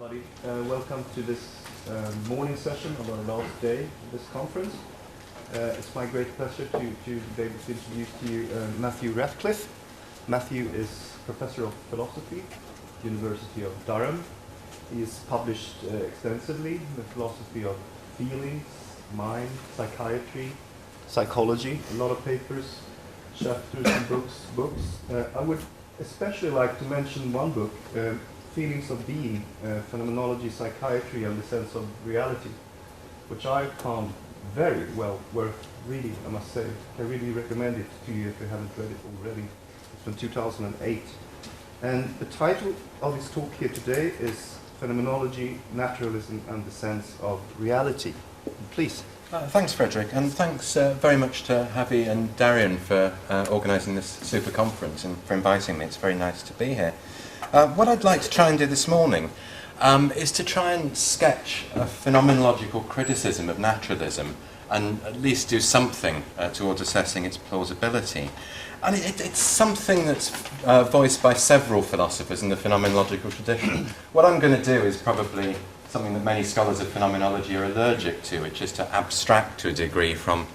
everybody. Welcome to this morning session of our last day of this conference. It's my great pleasure to be able to introduce to you Matthew Ratcliffe. Matthew is Professor of Philosophy, University of Durham. He has published extensively in the philosophy of feelings, mind, psychiatry, psychology, a lot of papers, chapters and books. I would especially like to mention one book, Feelings of Being, Phenomenology, Psychiatry and the Sense of Reality, which I found very well worth reading, I must say. I really recommend it to you if you haven't read it already. It's from 2008. And the title of his talk here today is Phenomenology, Naturalism and the Sense of Reality. Please. Thanks, Frederick, and thanks very much to Javi and Darian for organising this super conference and for inviting me. It's very nice to be here. What I'd like to try and do this morning is to try and sketch a phenomenological criticism of naturalism and at least do something towards assessing its plausibility. And it's something that's voiced by several philosophers in the phenomenological tradition. What I'm going to do is probably something that many scholars of phenomenology are allergic to, which is to abstract to a degree from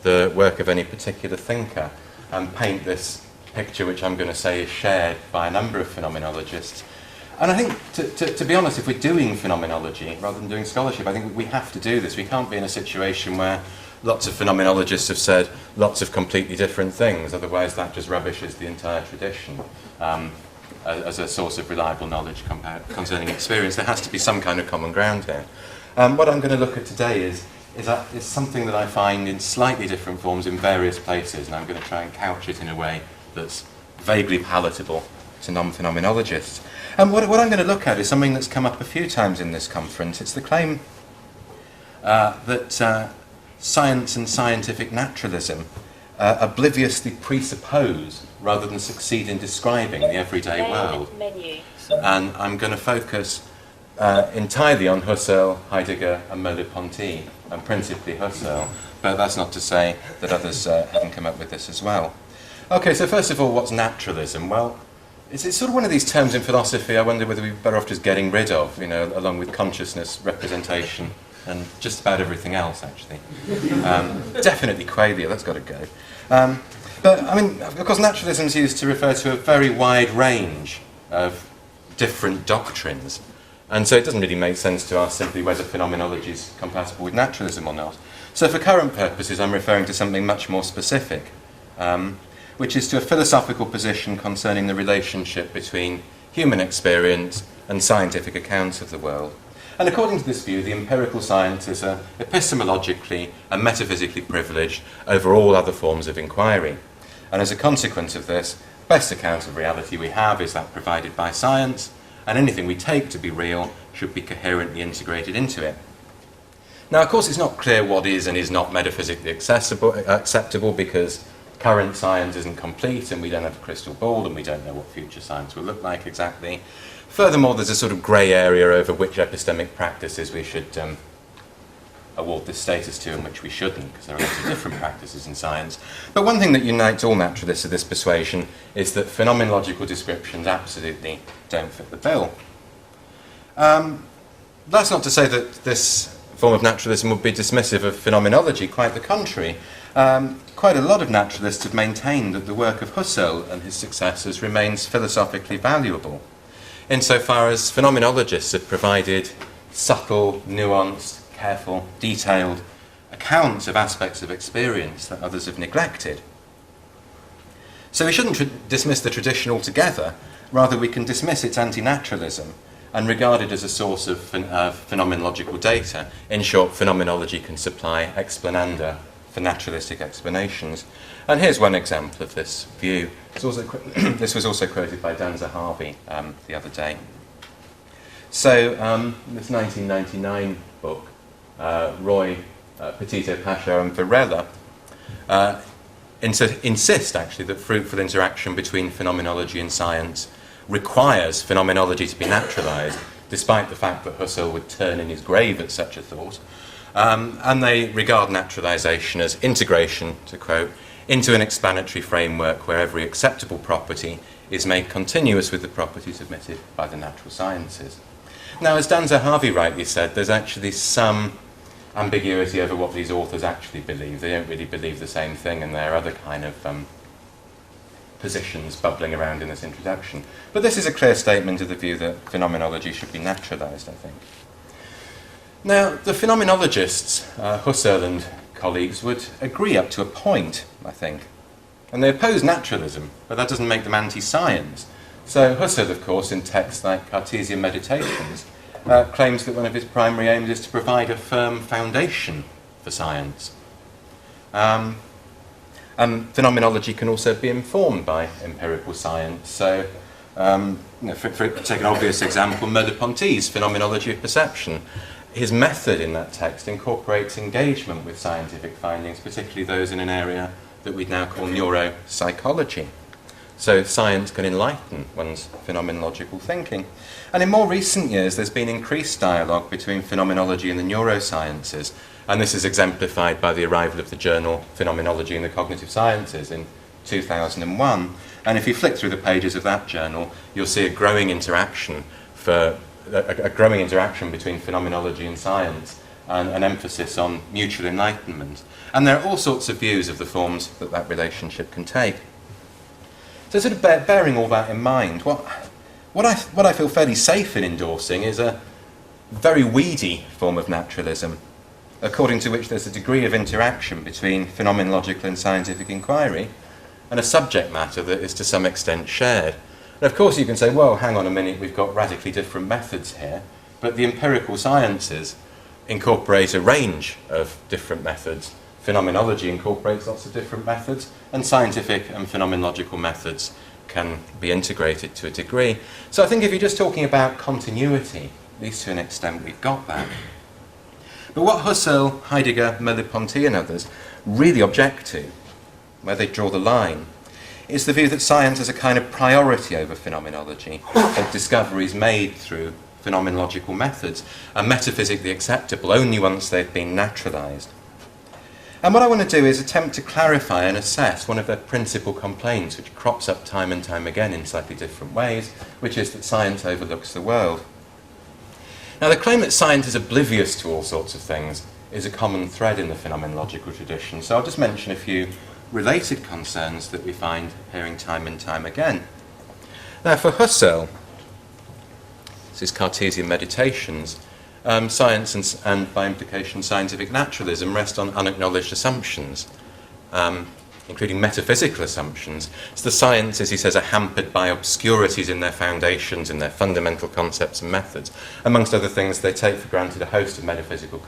the work of any particular thinker and paint this picture which I'm going to say is shared by a number of phenomenologists. And I think, to be honest, if we're doing phenomenology rather than doing scholarship, I think we have to do this. We can't be in a situation where lots of phenomenologists have said lots of completely different things, otherwise that just rubbishes the entire tradition. As a source of reliable knowledge concerning experience, there has to be some kind of common ground here. What I'm going to look at today is something that I find in slightly different forms in various places, and I'm going to try and couch it in a way that's vaguely palatable to non-phenomenologists. And what I'm going to look at is something that's come up a few times in this conference. It's the claim that science and scientific naturalism obliviously presuppose rather than succeed in describing the everyday world. And I'm going to focus entirely on Husserl, Heidegger and Merleau-Ponty, and principally Husserl, but that's not to say that others haven't come up with this as well. Okay, so first of all, what's naturalism? Well, it's sort of one of these terms in philosophy I wonder whether we're better off just getting rid of, you know, along with consciousness, representation, and just about everything else, actually. Definitely qualia, that's got to go. But, I mean, of course, naturalism is used to refer to a very wide range of different doctrines. And so it doesn't really make sense to ask simply whether phenomenology is compatible with naturalism or not. So for current purposes, I'm referring to something much more specific, which is to a philosophical position concerning the relationship between human experience and scientific accounts of the world. And according to this view, the empirical sciences are epistemologically and metaphysically privileged over all other forms of inquiry. And as a consequence of this, the best account of reality we have is that provided by science, and anything we take to be real should be coherently integrated into it. Now, of course, it's not clear what is and is not metaphysically acceptable because current science isn't complete and we don't have a crystal ball and we don't know what future science will look like exactly. Furthermore, there's a sort of grey area over which epistemic practices we should award this status to and which we shouldn't, because there are lots of different practices in science. But one thing that unites all naturalists of this persuasion is that phenomenological descriptions absolutely don't fit the bill. That's not to say that this form of naturalism would be dismissive of phenomenology, quite the contrary. Quite a lot of naturalists have maintained that the work of Husserl and his successors remains philosophically valuable, insofar as phenomenologists have provided subtle, nuanced, careful, detailed accounts of aspects of experience that others have neglected. So we shouldn't dismiss the tradition altogether, rather we can dismiss its anti-naturalism and regard it as a source of phenomenological data. In short, phenomenology can supply explananda for naturalistic explanations. And here's one example of this view. This was also quoted by Dan Zahavi the other day. So this 1999 book, Roy, Petito, Pasha and Varela insist actually that fruitful interaction between phenomenology and science requires phenomenology to be naturalised, despite the fact that Husserl would turn in his grave at such a thought. And they regard naturalisation as integration, to quote, into an explanatory framework where every acceptable property is made continuous with the properties admitted by the natural sciences. Now, as Danzo Harvey rightly said, there's actually some ambiguity over what these authors actually believe. They don't really believe the same thing, and there are other kind of positions bubbling around in this introduction. But this is a clear statement of the view that phenomenology should be naturalised, I think. Now, the phenomenologists, Husserl and colleagues, would agree up to a point, I think. And they oppose naturalism, but that doesn't make them anti-science. So Husserl, of course, in texts like Cartesian Meditations, claims that one of his primary aims is to provide a firm foundation for science. And phenomenology can also be informed by empirical science. So, for take an obvious example, Merleau-Ponty's Phenomenology of Perception. His method in that text incorporates engagement with scientific findings, particularly those in an area that we'd now call neuropsychology. So science can enlighten one's phenomenological thinking. And in more recent years, there's been increased dialogue between phenomenology and the neurosciences. And this is exemplified by the arrival of the journal Phenomenology in the Cognitive Sciences in 2001. And if you flick through the pages of that journal, you'll see a growing interaction between phenomenology and science, and an emphasis on mutual enlightenment. And there are all sorts of views of the forms that that relationship can take. So sort of bearing all that in mind, what I feel fairly safe in endorsing is a very weedy form of naturalism, according to which there's a degree of interaction between phenomenological and scientific inquiry and a subject matter that is to some extent shared. And of course you can say, well, hang on a minute, we've got radically different methods here, but the empirical sciences incorporate a range of different methods. Phenomenology incorporates lots of different methods, and scientific and phenomenological methods can be integrated to a degree. So I think if you're just talking about continuity, at least to an extent we've got that. But what Husserl, Heidegger, Merleau-Ponty and others really object to, where they draw the line, is the view that science has a kind of priority over phenomenology, that discoveries made through phenomenological methods are metaphysically acceptable only once they've been naturalised. And what I want to do is attempt to clarify and assess one of their principal complaints, which crops up time and time again in slightly different ways, which is that science overlooks the world. Now, the claim that science is oblivious to all sorts of things is a common thread in the phenomenological tradition, so I'll just mention a few related concerns that we find appearing time and time again. Now, for Husserl, this is Cartesian Meditations, science and by implication scientific naturalism rest on unacknowledged assumptions, including metaphysical assumptions. So the sciences, he says, are hampered by obscurities in their foundations, in their fundamental concepts and methods. Amongst other things, they take for granted a host of metaphysical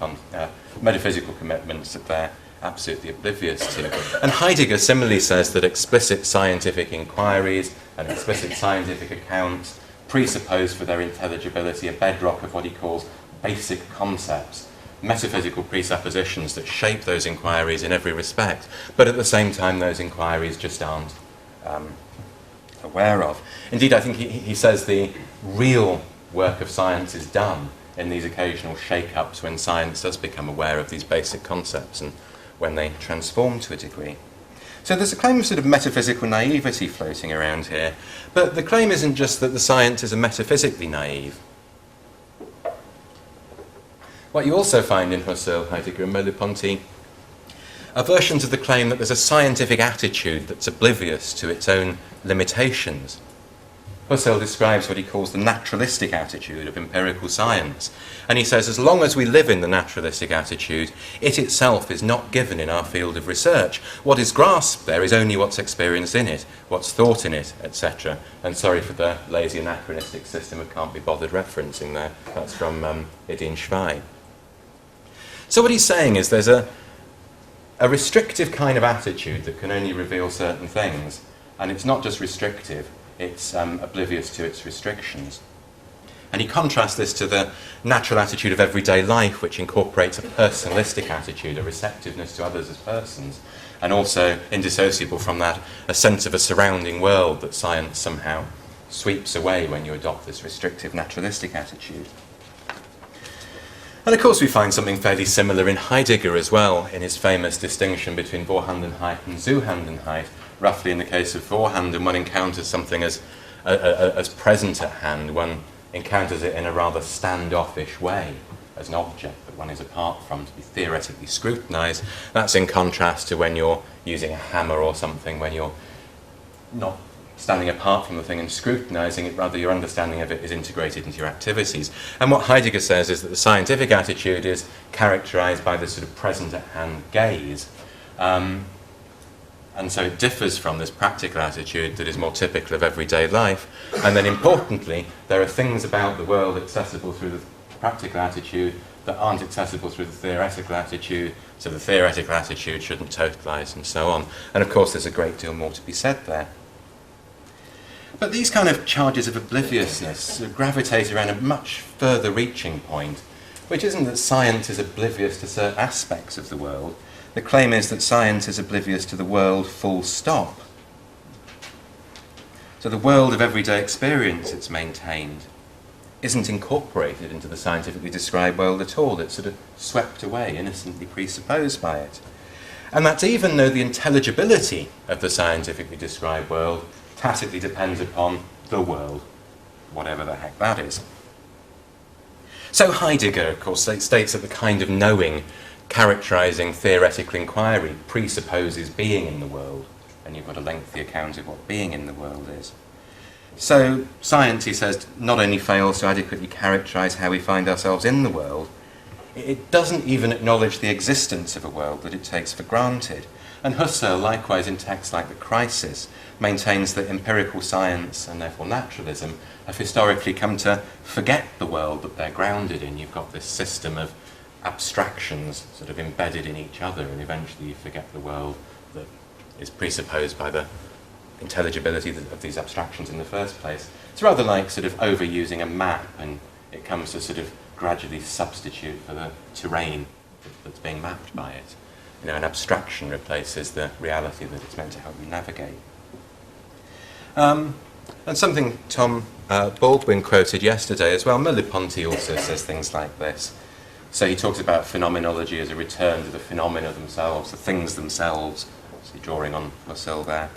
commitments that they're absolutely oblivious to. And Heidegger similarly says that explicit scientific inquiries and explicit scientific accounts presuppose for their intelligibility a bedrock of what he calls basic concepts, metaphysical presuppositions that shape those inquiries in every respect, but at the same time those inquiries just aren't aware of. Indeed, I think he says the real work of science is done in these occasional shake-ups when science does become aware of these basic concepts and when they transform to a degree. So there's a claim of sort of metaphysical naivety floating around here, but the claim isn't just that the sciences are metaphysically naive. What you also find in Husserl, Heidegger and Merleau-Ponty are versions of the claim that there's a scientific attitude that's oblivious to its own limitations. Husserl describes what he calls the naturalistic attitude of empirical science, and he says as long as we live in the naturalistic attitude, it itself is not given in our field of research. What is grasped there is only what's experienced in it, what's thought in it, etc. And sorry for the lazy anachronistic system of can't be bothered referencing there. That's from Ideen Schwein. So what he's saying is there's a restrictive kind of attitude that can only reveal certain things, and it's not just restrictive, it's oblivious to its restrictions. And he contrasts this to the natural attitude of everyday life, which incorporates a personalistic attitude, a receptiveness to others as persons, and also, indissociable from that, a sense of a surrounding world that science somehow sweeps away when you adopt this restrictive naturalistic attitude. And of course we find something fairly similar in Heidegger as well, in his famous distinction between Vorhandenheit and Zuhandenheit. Roughly in the case of Vorhanden, one encounters something as present at hand, one encounters it in a rather standoffish way as an object that one is apart from to be theoretically scrutinised. That's in contrast to when you're using a hammer or something, when you're not standing apart from the thing and scrutinising it, rather your understanding of it is integrated into your activities. And what Heidegger says is that the scientific attitude is characterised by this sort of present-at-hand gaze. And so it differs from this practical attitude that is more typical of everyday life. And then importantly, there are things about the world accessible through the practical attitude that aren't accessible through the theoretical attitude, so the theoretical attitude shouldn't totalise and so on. And of course there's a great deal more to be said there. But these kind of charges of obliviousness gravitate around a much further reaching point, which isn't that science is oblivious to certain aspects of the world. The claim is that science is oblivious to the world full stop. So the world of everyday experience, it's maintained, isn't incorporated into the scientifically described world at all. It's sort of swept away, innocently presupposed by it. And that's even though the intelligibility of the scientifically described world tacitly depends upon the world, whatever the heck that is. So Heidegger, of course, states that the kind of knowing characterising theoretical inquiry presupposes being in the world, and you've got a lengthy account of what being in the world is. So science, he says, not only fails to adequately characterise how we find ourselves in the world, it doesn't even acknowledge the existence of a world that it takes for granted. And Husserl, likewise in texts like The Crisis, maintains that empirical science, and therefore naturalism, have historically come to forget the world that they're grounded in. You've got this system of abstractions sort of embedded in each other, and eventually you forget the world that is presupposed by the intelligibility of these abstractions in the first place. It's rather like sort of overusing a map, and it comes to sort of gradually substitute for the terrain that's being mapped by it. You know, an abstraction replaces the reality that it's meant to help you navigate. And something Tom Baldwin quoted yesterday as well, Merleau-Ponty also says things like this. So he talks about phenomenology as a return to the phenomena themselves, the things themselves, so drawing on Husserl there,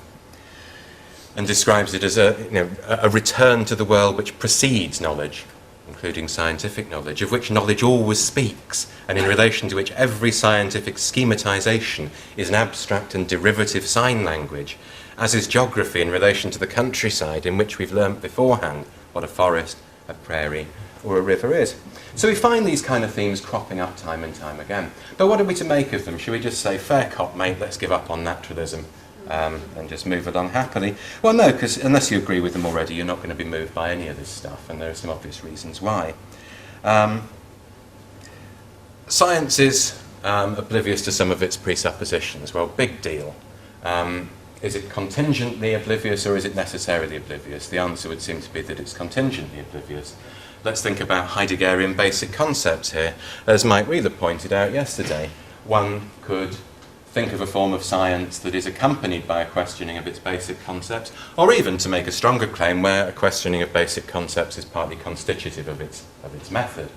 and describes it as a return to the world which precedes knowledge, including scientific knowledge, of which knowledge always speaks, and in relation to which every scientific schematization is an abstract and derivative sign language, as is geography in relation to the countryside, in which we've learnt beforehand what a forest, a prairie, or a river is. So we find these kind of themes cropping up time and time again. But what are we to make of them? Should we just say, fair cop, mate, let's give up on naturalism and just move along happily? Well, no, because unless you agree with them already, you're not going to be moved by any of this stuff, and there are some obvious reasons why. Science is oblivious to some of its presuppositions. Well, big deal. Is it contingently oblivious, or is it necessarily oblivious? The answer would seem to be that it's contingently oblivious. Let's think about Heideggerian basic concepts here. As Mike Wheeler pointed out yesterday, one could think of a form of science that is accompanied by a questioning of its basic concepts, or even, to make a stronger claim, where a questioning of basic concepts is partly constitutive of its method.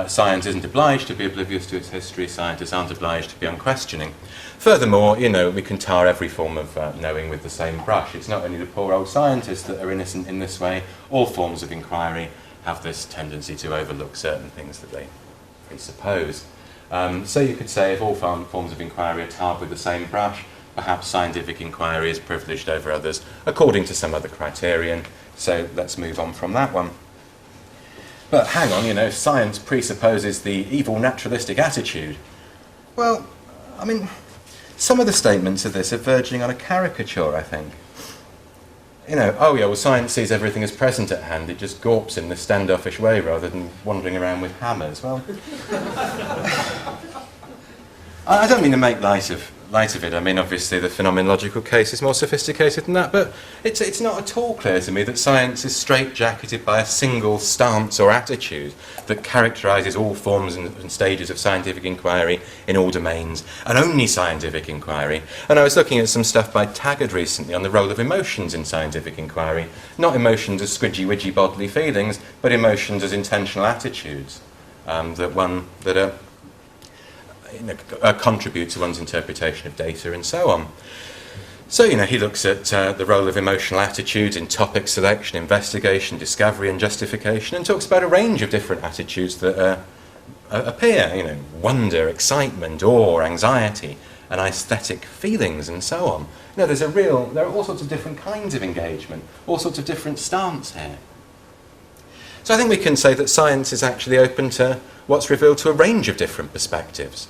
Science isn't obliged to be oblivious to its history. Scientists aren't obliged to be unquestioning. Furthermore, we can tar every form of knowing with the same brush. It's not only the poor old scientists that are innocent in this way. All forms of inquiry have this tendency to overlook certain things that they presuppose. So you could say if all forms of inquiry are tarred with the same brush, perhaps scientific inquiry is privileged over others according to some other criterion. So let's move on from that one. But hang on, if science presupposes the evil naturalistic attitude, well, I mean, some of the statements of this are verging on a caricature, I think. Oh yeah, well, science sees everything as present at hand. It just gawps in this standoffish way rather than wandering around with hammers. Well, I don't mean to make light of it. I mean, obviously, the phenomenological case is more sophisticated than that, but it's not at all clear to me that science is straitjacketed by a single stance or attitude that characterises all forms and stages of scientific inquiry in all domains, and only scientific inquiry. And I was looking at some stuff by Taggart recently on the role of emotions in scientific inquiry. Not emotions as squidgy-widgy bodily feelings, but emotions as intentional attitudes that contribute to one's interpretation of data and so on. So, he looks at the role of emotional attitudes in topic selection, investigation, discovery and justification, and talks about a range of different attitudes that appear, wonder, excitement, awe, anxiety, and aesthetic feelings and so on. There are all sorts of different kinds of engagement, all sorts of different stance here. So I think we can say that science is actually open to what's revealed to a range of different perspectives.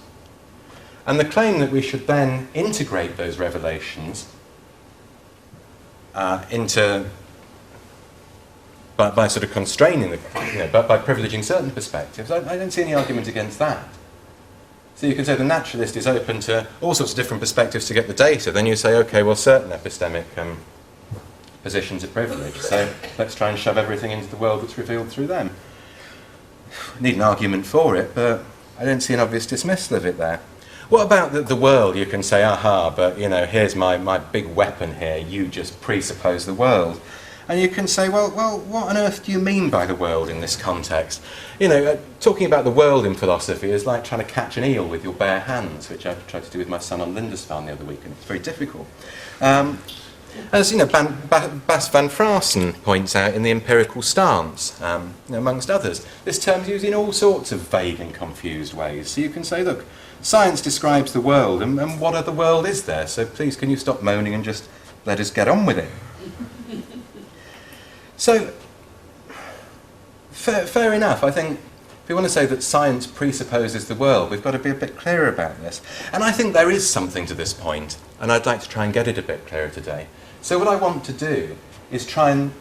And the claim that we should then integrate those revelations by sort of constraining, by privileging certain perspectives, I don't see any argument against that. So you can say the naturalist is open to all sorts of different perspectives to get the data. Then you say, okay, well, certain epistemic positions are privileged, so let's try and shove everything into the world that's revealed through them. I need an argument for it, but I don't see an obvious dismissal of it there. What about the world? You can say, aha, but here's my big weapon here, you just presuppose the world. And you can say, well, what on earth do you mean by the world in this context? Talking about the world in philosophy is like trying to catch an eel with your bare hands, which I tried to do with my son on Lindisfarne the other week, and it's very difficult. As Bas van Fraassen points out in the Empirical stance, amongst others, this term is used in all sorts of vague and confused ways. So you can say, look, science describes the world, and what other world is there? So please, can you stop moaning and just let us get on with it? So, fair enough. I think if we want to say that science presupposes the world, we've got to be a bit clearer about this. And I think there is something to this point, and I'd like to try and get it a bit clearer today. So what I want to do is try and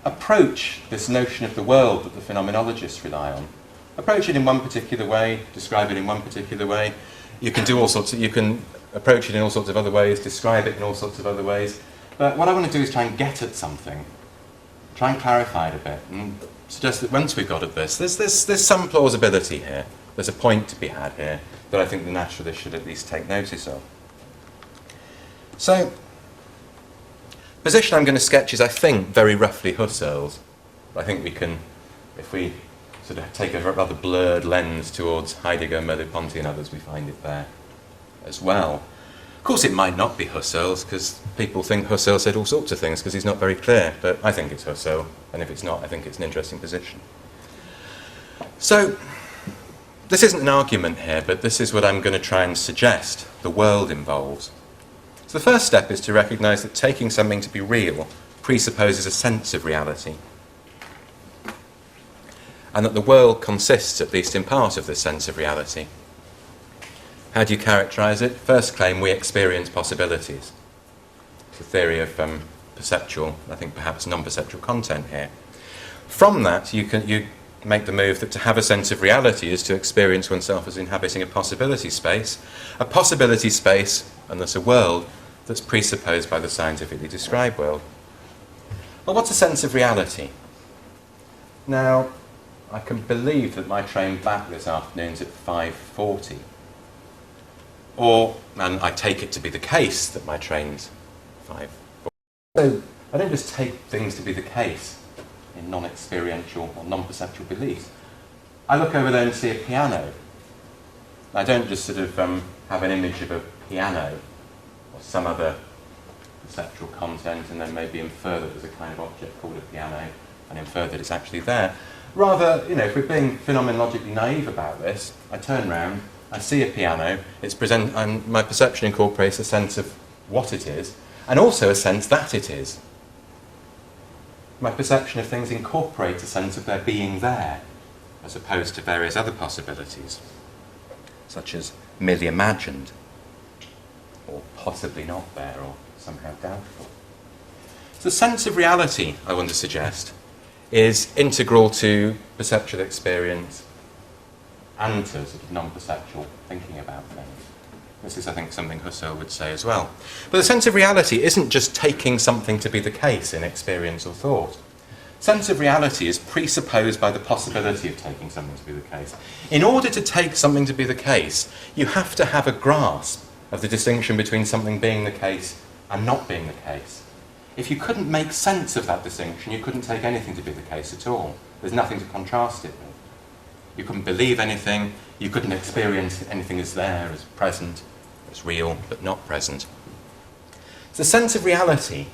approach this notion of the world that the phenomenologists rely on. Approach it in one particular way, describe it in one particular way. You can approach it in all sorts of other ways, describe it in all sorts of other ways. But what I want to do is try and get at something. Try and clarify it a bit, and suggest that once we've got at this, there's some plausibility here. There's a point to be had here that I think the naturalist should at least take notice of. So, the position I'm going to sketch is, I think, very roughly Husserl's. I think we can, if we sort of take a rather blurred lens towards Heidegger, Merleau-Ponty and others, we find it there as well. Of course, it might not be Husserl's, because people think Husserl said all sorts of things because he's not very clear, but I think it's Husserl, and if it's not, I think it's an interesting position. So, this isn't an argument here, but this is what I'm going to try and suggest the world involves. So the first step is to recognise that taking something to be real presupposes a sense of reality, and that the world consists, at least in part, of this sense of reality. How do you characterise it? First claim, we experience possibilities. It's a theory of perceptual, I think perhaps non-perceptual content here. From that, you make the move that to have a sense of reality is to experience oneself as inhabiting a possibility space, and thus a world, that's presupposed by the scientifically described world. Well, what's a sense of reality? Now, I can believe that my train back this afternoon's at 5:40. And I take it to be the case that my train's 5:40. So I don't just take things to be the case in non-experiential or non-perceptual beliefs. I look over there and see a piano. I don't just sort of have an image of a piano or some other perceptual content and then maybe infer that there's a kind of object called a piano and infer that it's actually there. Rather, if we're being phenomenologically naive about this, I turn round, I see a piano, and my perception incorporates a sense of what it is, and also a sense that it is. My perception of things incorporates a sense of their being there, as opposed to various other possibilities, such as merely imagined, or possibly not there, or somehow doubtful. So the sense of reality, I want to suggest, is integral to perceptual experience and to sort of non-perceptual thinking about things. This is, I think, something Husserl would say as well. But the sense of reality isn't just taking something to be the case in experience or thought. Sense of reality is presupposed by the possibility of taking something to be the case. In order to take something to be the case, you have to have a grasp of the distinction between something being the case and not being the case. If you couldn't make sense of that distinction, you couldn't take anything to be the case at all. There's nothing to contrast it with. You couldn't believe anything, you couldn't experience anything as there, as present, as real, but not present. So the sense of reality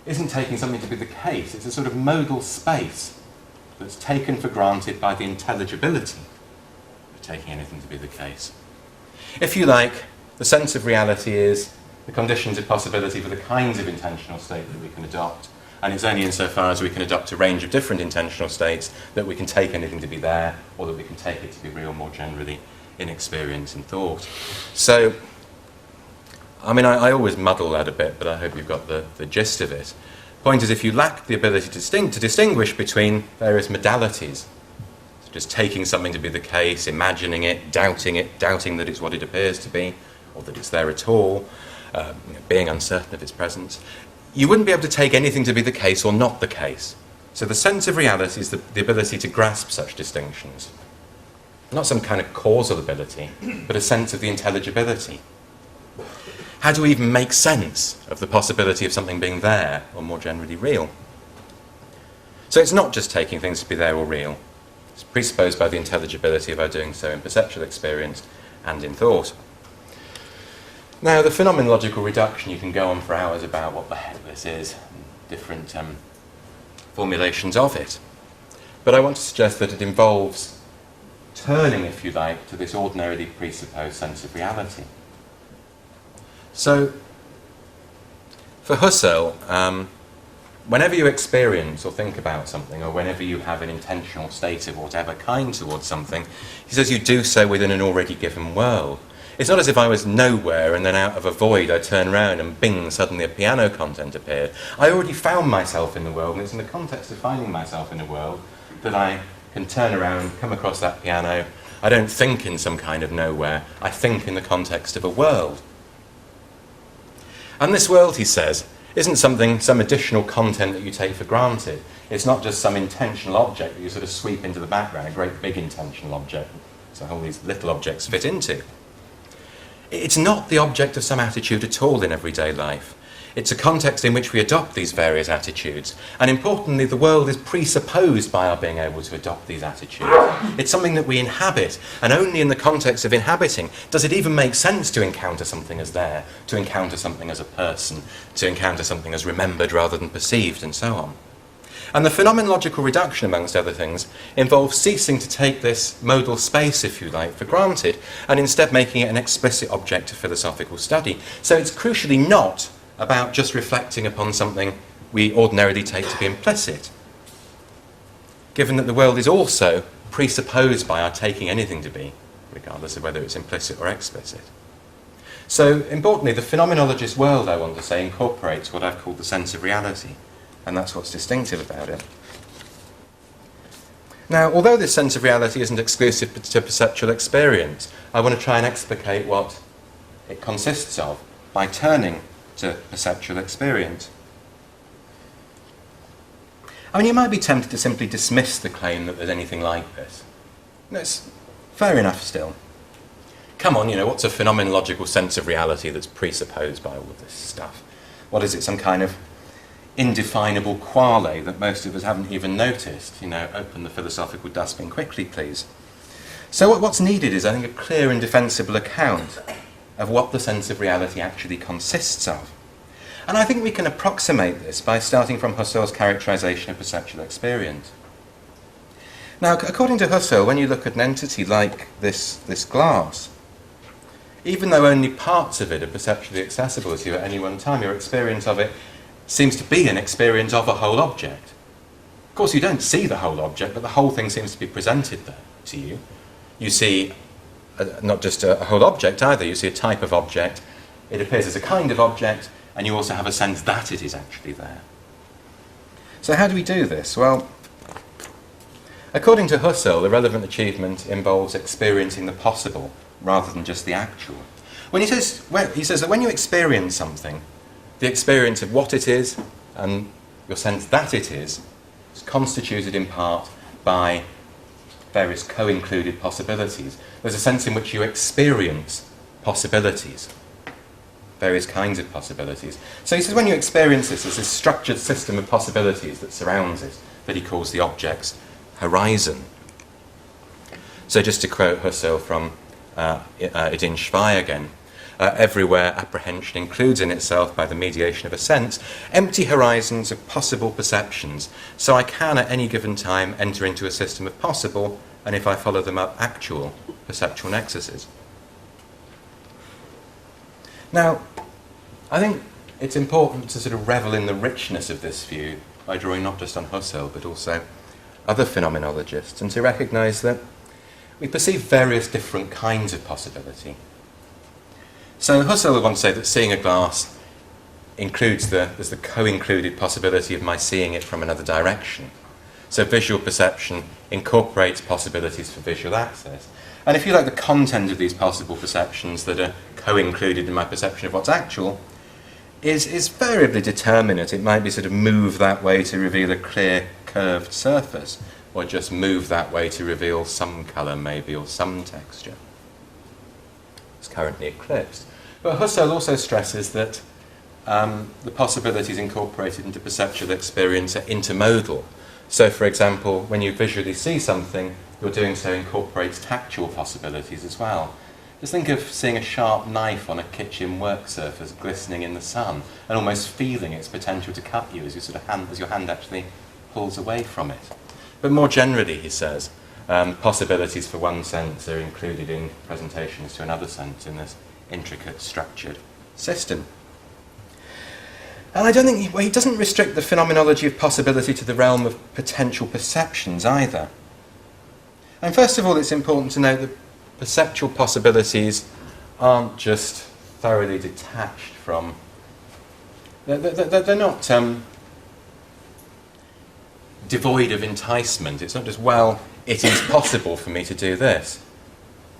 isn't taking something to be the case, it's a sort of modal space that's taken for granted by the intelligibility of taking anything to be the case. If you like, the sense of reality is the conditions of possibility for the kinds of intentional state that we can adopt, and it's only insofar as we can adopt a range of different intentional states that we can take anything to be there, or that we can take it to be real more generally in experience and thought. So, I mean, I always muddle that a bit, but I hope you've got the gist of it. Point is, if you lack the ability to distinguish between various modalities, such as taking something to be the case, imagining it, doubting that it's what it appears to be, or that it's there at all, being uncertain of its presence, you wouldn't be able to take anything to be the case or not the case. So the sense of reality is the ability to grasp such distinctions. Not some kind of causal ability, but a sense of the intelligibility. How do we even make sense of the possibility of something being there, or more generally real? So it's not just taking things to be there or real. It's presupposed by the intelligibility of our doing so in perceptual experience and in thought. Now, the phenomenological reduction, you can go on for hours about what the heck this is, and different formulations of it. But I want to suggest that it involves turning, if you like, to this ordinarily presupposed sense of reality. So, for Husserl, whenever you experience or think about something, or whenever you have an intentional state of whatever kind towards something, he says you do so within an already given world. It's not as if I was nowhere and then out of a void I turn around and bing, suddenly a piano content appeared. I already found myself in the world, and it's in the context of finding myself in the world that I can turn around, come across that piano. I don't think in some kind of nowhere, I think in the context of a world. And this world, he says, isn't some additional content that you take for granted. It's not just some intentional object that you sort of sweep into the background, a great big intentional object, so all these little objects fit into. It's not the object of some attitude at all in everyday life. It's a context in which we adopt these various attitudes, and importantly, the world is presupposed by our being able to adopt these attitudes. It's something that we inhabit, and only in the context of inhabiting does it even make sense to encounter something as there, to encounter something as a person, to encounter something as remembered rather than perceived, and so on. And the phenomenological reduction, amongst other things, involves ceasing to take this modal space, if you like, for granted, and instead making it an explicit object of philosophical study. So it's crucially not about just reflecting upon something we ordinarily take to be implicit, given that the world is also presupposed by our taking anything to be, regardless of whether it's implicit or explicit. So, importantly, the phenomenologist world, I want to say, incorporates what I've called the sense of reality, and that's what's distinctive about it. Now, although this sense of reality isn't exclusive to perceptual experience, I want to try and explicate what it consists of by turning to perceptual experience. I mean, you might be tempted to simply dismiss the claim that there's anything like this. No, it's fair enough still. Come on, what's a phenomenological sense of reality that's presupposed by all of this stuff? What is it, some kind of indefinable quale that most of us haven't even noticed? Open the philosophical dustbin quickly, please. So what's needed is, I think, a clear and defensible account of what the sense of reality actually consists of. And I think we can approximate this by starting from Husserl's characterization of perceptual experience. Now, according to Husserl, when you look at an entity like this glass, even though only parts of it are perceptually accessible to you at any one time, your experience of it seems to be an experience of a whole object. Of course, you don't see the whole object, but the whole thing seems to be presented there to you. You see not just a whole object either, you see a type of object, it appears as a kind of object, and you also have a sense that it is actually there. So how do we do this? Well, according to Husserl, the relevant achievement involves experiencing the possible rather than just the actual. He says that when you experience something, the experience of what it is and your sense that it is constituted in part by various co-included possibilities. There's a sense in which you experience possibilities, various kinds of possibilities. So he says when you experience this, there's this structured system of possibilities that surrounds it, that he calls the object's horizon. So just to quote Husserl from Ideen Zwei again, everywhere apprehension includes in itself, by the mediation of a sense, empty horizons of possible perceptions. So I can at any given time enter into a system of possible, and if I follow them up, actual perceptual nexuses. Now, I think it's important to sort of revel in the richness of this view by drawing not just on Husserl, but also other phenomenologists, and to recognise that we perceive various different kinds of possibility. So Husserl would want to say that seeing a glass includes there's the co-included possibility of my seeing it from another direction. So visual perception incorporates possibilities for visual access. And if you like, the content of these possible perceptions that are co-included in my perception of what's actual is variably determinate. It might be sort of move that way to reveal a clear curved surface, or just move that way to reveal some colour maybe, or some texture. It's currently eclipsed. But Husserl also stresses that the possibilities incorporated into perceptual experience are intermodal. So, for example, when you visually see something, your doing so incorporates tactual possibilities as well. Just think of seeing a sharp knife on a kitchen work surface glistening in the sun, and almost feeling its potential to cut you as your hand actually pulls away from it. But more generally, he says, possibilities for one sense are included in presentations to another sense in this intricate, structured system. And I don't think he doesn't restrict the phenomenology of possibility to the realm of potential perceptions either. And first of all, it's important to note that perceptual possibilities aren't just thoroughly detached from... They're not devoid of enticement. It's not just, well, it is possible for me to do this.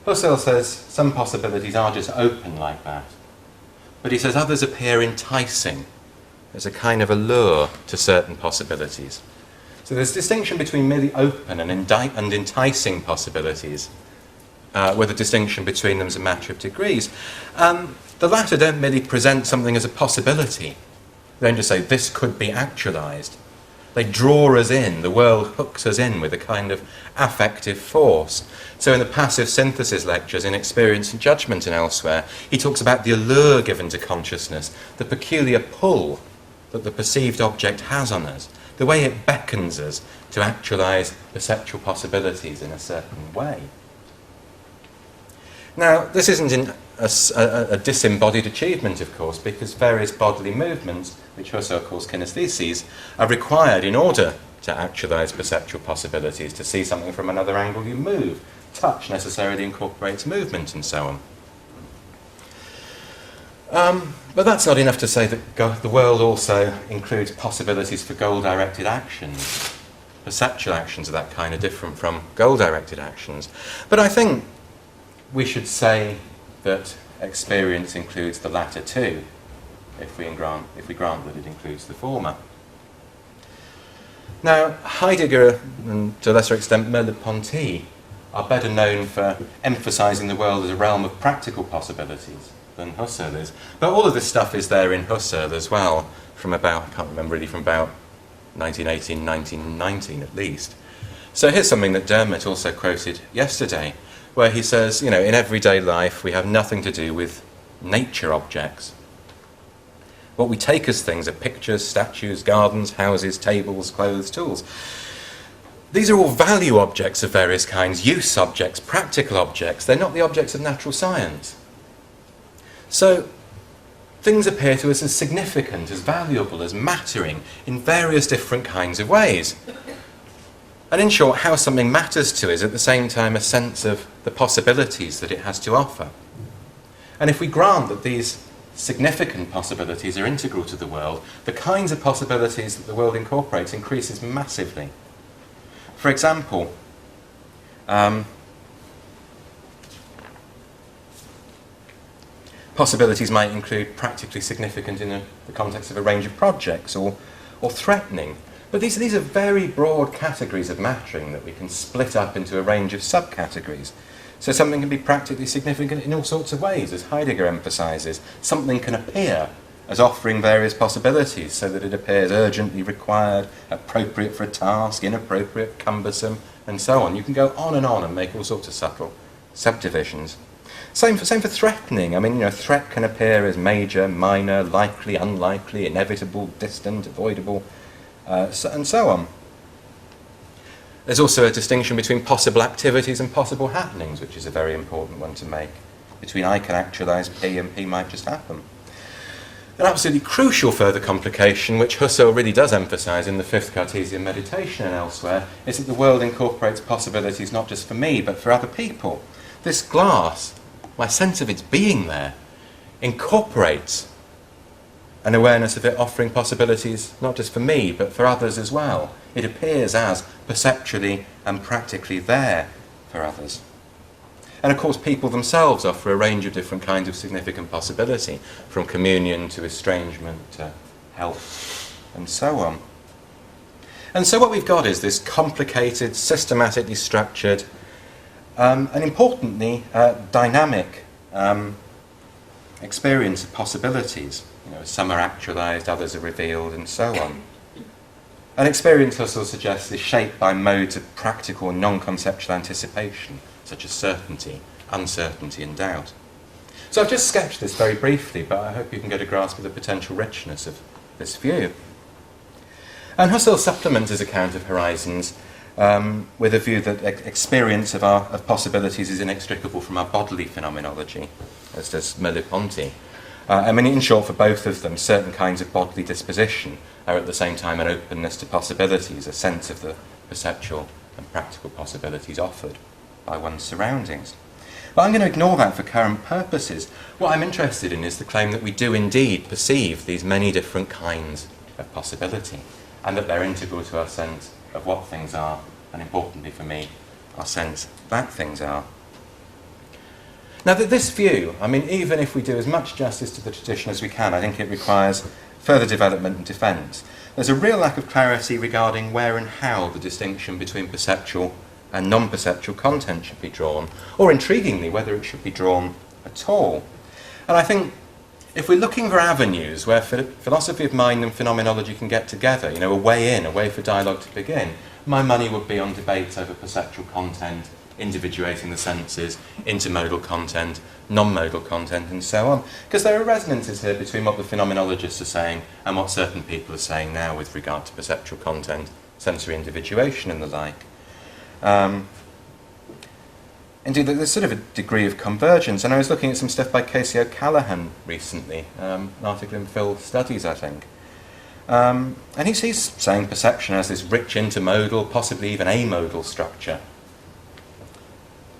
Husserl says some possibilities are just open like that. But he says others appear enticing. There's a kind of allure to certain possibilities. So there's a distinction between merely open and enticing possibilities, where the distinction between them is a matter of degrees. The latter don't merely present something as a possibility. They don't just say, this could be actualised. They draw us in. The world hooks us in with a kind of affective force. So in the passive synthesis lectures, in Experience and Judgment and elsewhere, he talks about the allure given to consciousness, the peculiar pull that the perceived object has on us, the way it beckons us to actualise perceptual possibilities in a certain way. Now, this isn't a disembodied achievement, of course, because various bodily movements, which Husserl calls kinestheses, are required in order to actualise perceptual possibilities. To see something from another angle, you move. Touch necessarily incorporates movement, and so on. But that's not enough to say that the world also includes possibilities for goal-directed actions. Perceptual actions of that kind are different from goal-directed actions. But I think we should say that experience includes the latter too, if we grant that it includes the former. Now, Heidegger, and to a lesser extent Merleau-Ponty, are better known for emphasising the world as a realm of practical possibilities than Husserl is. But all of this stuff is there in Husserl as well, from about, I can't remember really, from about 1918, 1919 at least. So here's something that Dermot also quoted yesterday, where he says, in everyday life we have nothing to do with nature objects. What we take as things are pictures, statues, gardens, houses, tables, clothes, tools. These are all value objects of various kinds, use objects, practical objects. They're not the objects of natural science. So things appear to us as significant, as valuable, as mattering in various different kinds of ways. And in short, how something matters to is at the same time a sense of the possibilities that it has to offer. And if we grant that these significant possibilities are integral to the world, the kinds of possibilities that the world incorporates increases massively. For example, possibilities might include practically significant in the context of a range of projects, or threatening. But these are very broad categories of mattering that we can split up into a range of subcategories. So something can be practically significant in all sorts of ways, as Heidegger emphasises. Something can appear as offering various possibilities, so that it appears urgently required, appropriate for a task, inappropriate, cumbersome, and so on. You can go on and make all sorts of subtle subdivisions. Same for threatening. I mean, threat can appear as major, minor, likely, unlikely, inevitable, distant, avoidable, and so on. There's also a distinction between possible activities and possible happenings, which is a very important one to make. Between I can actualise P and P might just happen. An absolutely crucial further complication, which Husserl really does emphasise in the Fifth Cartesian Meditation and elsewhere, is that the world incorporates possibilities not just for me, but for other people. This glass, my sense of its being there, incorporates an awareness of it offering possibilities not just for me, but for others as well. It appears as perceptually and practically there for others. And of course, people themselves offer a range of different kinds of significant possibility, from communion to estrangement to help, and so on. And so what we've got is this complicated, systematically structured, and importantly, dynamic experience of possibilities. Some are actualised, others are revealed, and so on. An experience, Husserl suggests, is shaped by modes of practical and non-conceptual anticipation, such as certainty, uncertainty, and doubt. So I've just sketched this very briefly, but I hope you can get a grasp of the potential richness of this view. And Husserl supplements his account of horizons with a view that experience of possibilities is inextricable from our bodily phenomenology, as does Merleau-Ponty. In short, for both of them, certain kinds of bodily disposition are at the same time an openness to possibilities, a sense of the perceptual and practical possibilities offered by one's surroundings. But I'm going to ignore that for current purposes. What I'm interested in is the claim that we do indeed perceive these many different kinds of possibility, and that they're integral to our sense of what things are, and importantly for me, our sense that things are. Now, this view, even if we do as much justice to the tradition as we can, I think it requires further development and defence. There's a real lack of clarity regarding where and how the distinction between perceptual and non-perceptual content should be drawn, or intriguingly, whether it should be drawn at all. And I think if we're looking for avenues where philosophy of mind and phenomenology can get together, a way in, a way for dialogue to begin, my money would be on debates over perceptual content, individuating the senses, intermodal content, non-modal content, and so on. Because there are resonances here between what the phenomenologists are saying and what certain people are saying now with regard to perceptual content, sensory individuation, and the like. Indeed, there's sort of a degree of convergence, and I was looking at some stuff by Casey O'Callaghan recently, an article in Phil Studies, I think. And he's saying perception has this rich intermodal, possibly even amodal structure,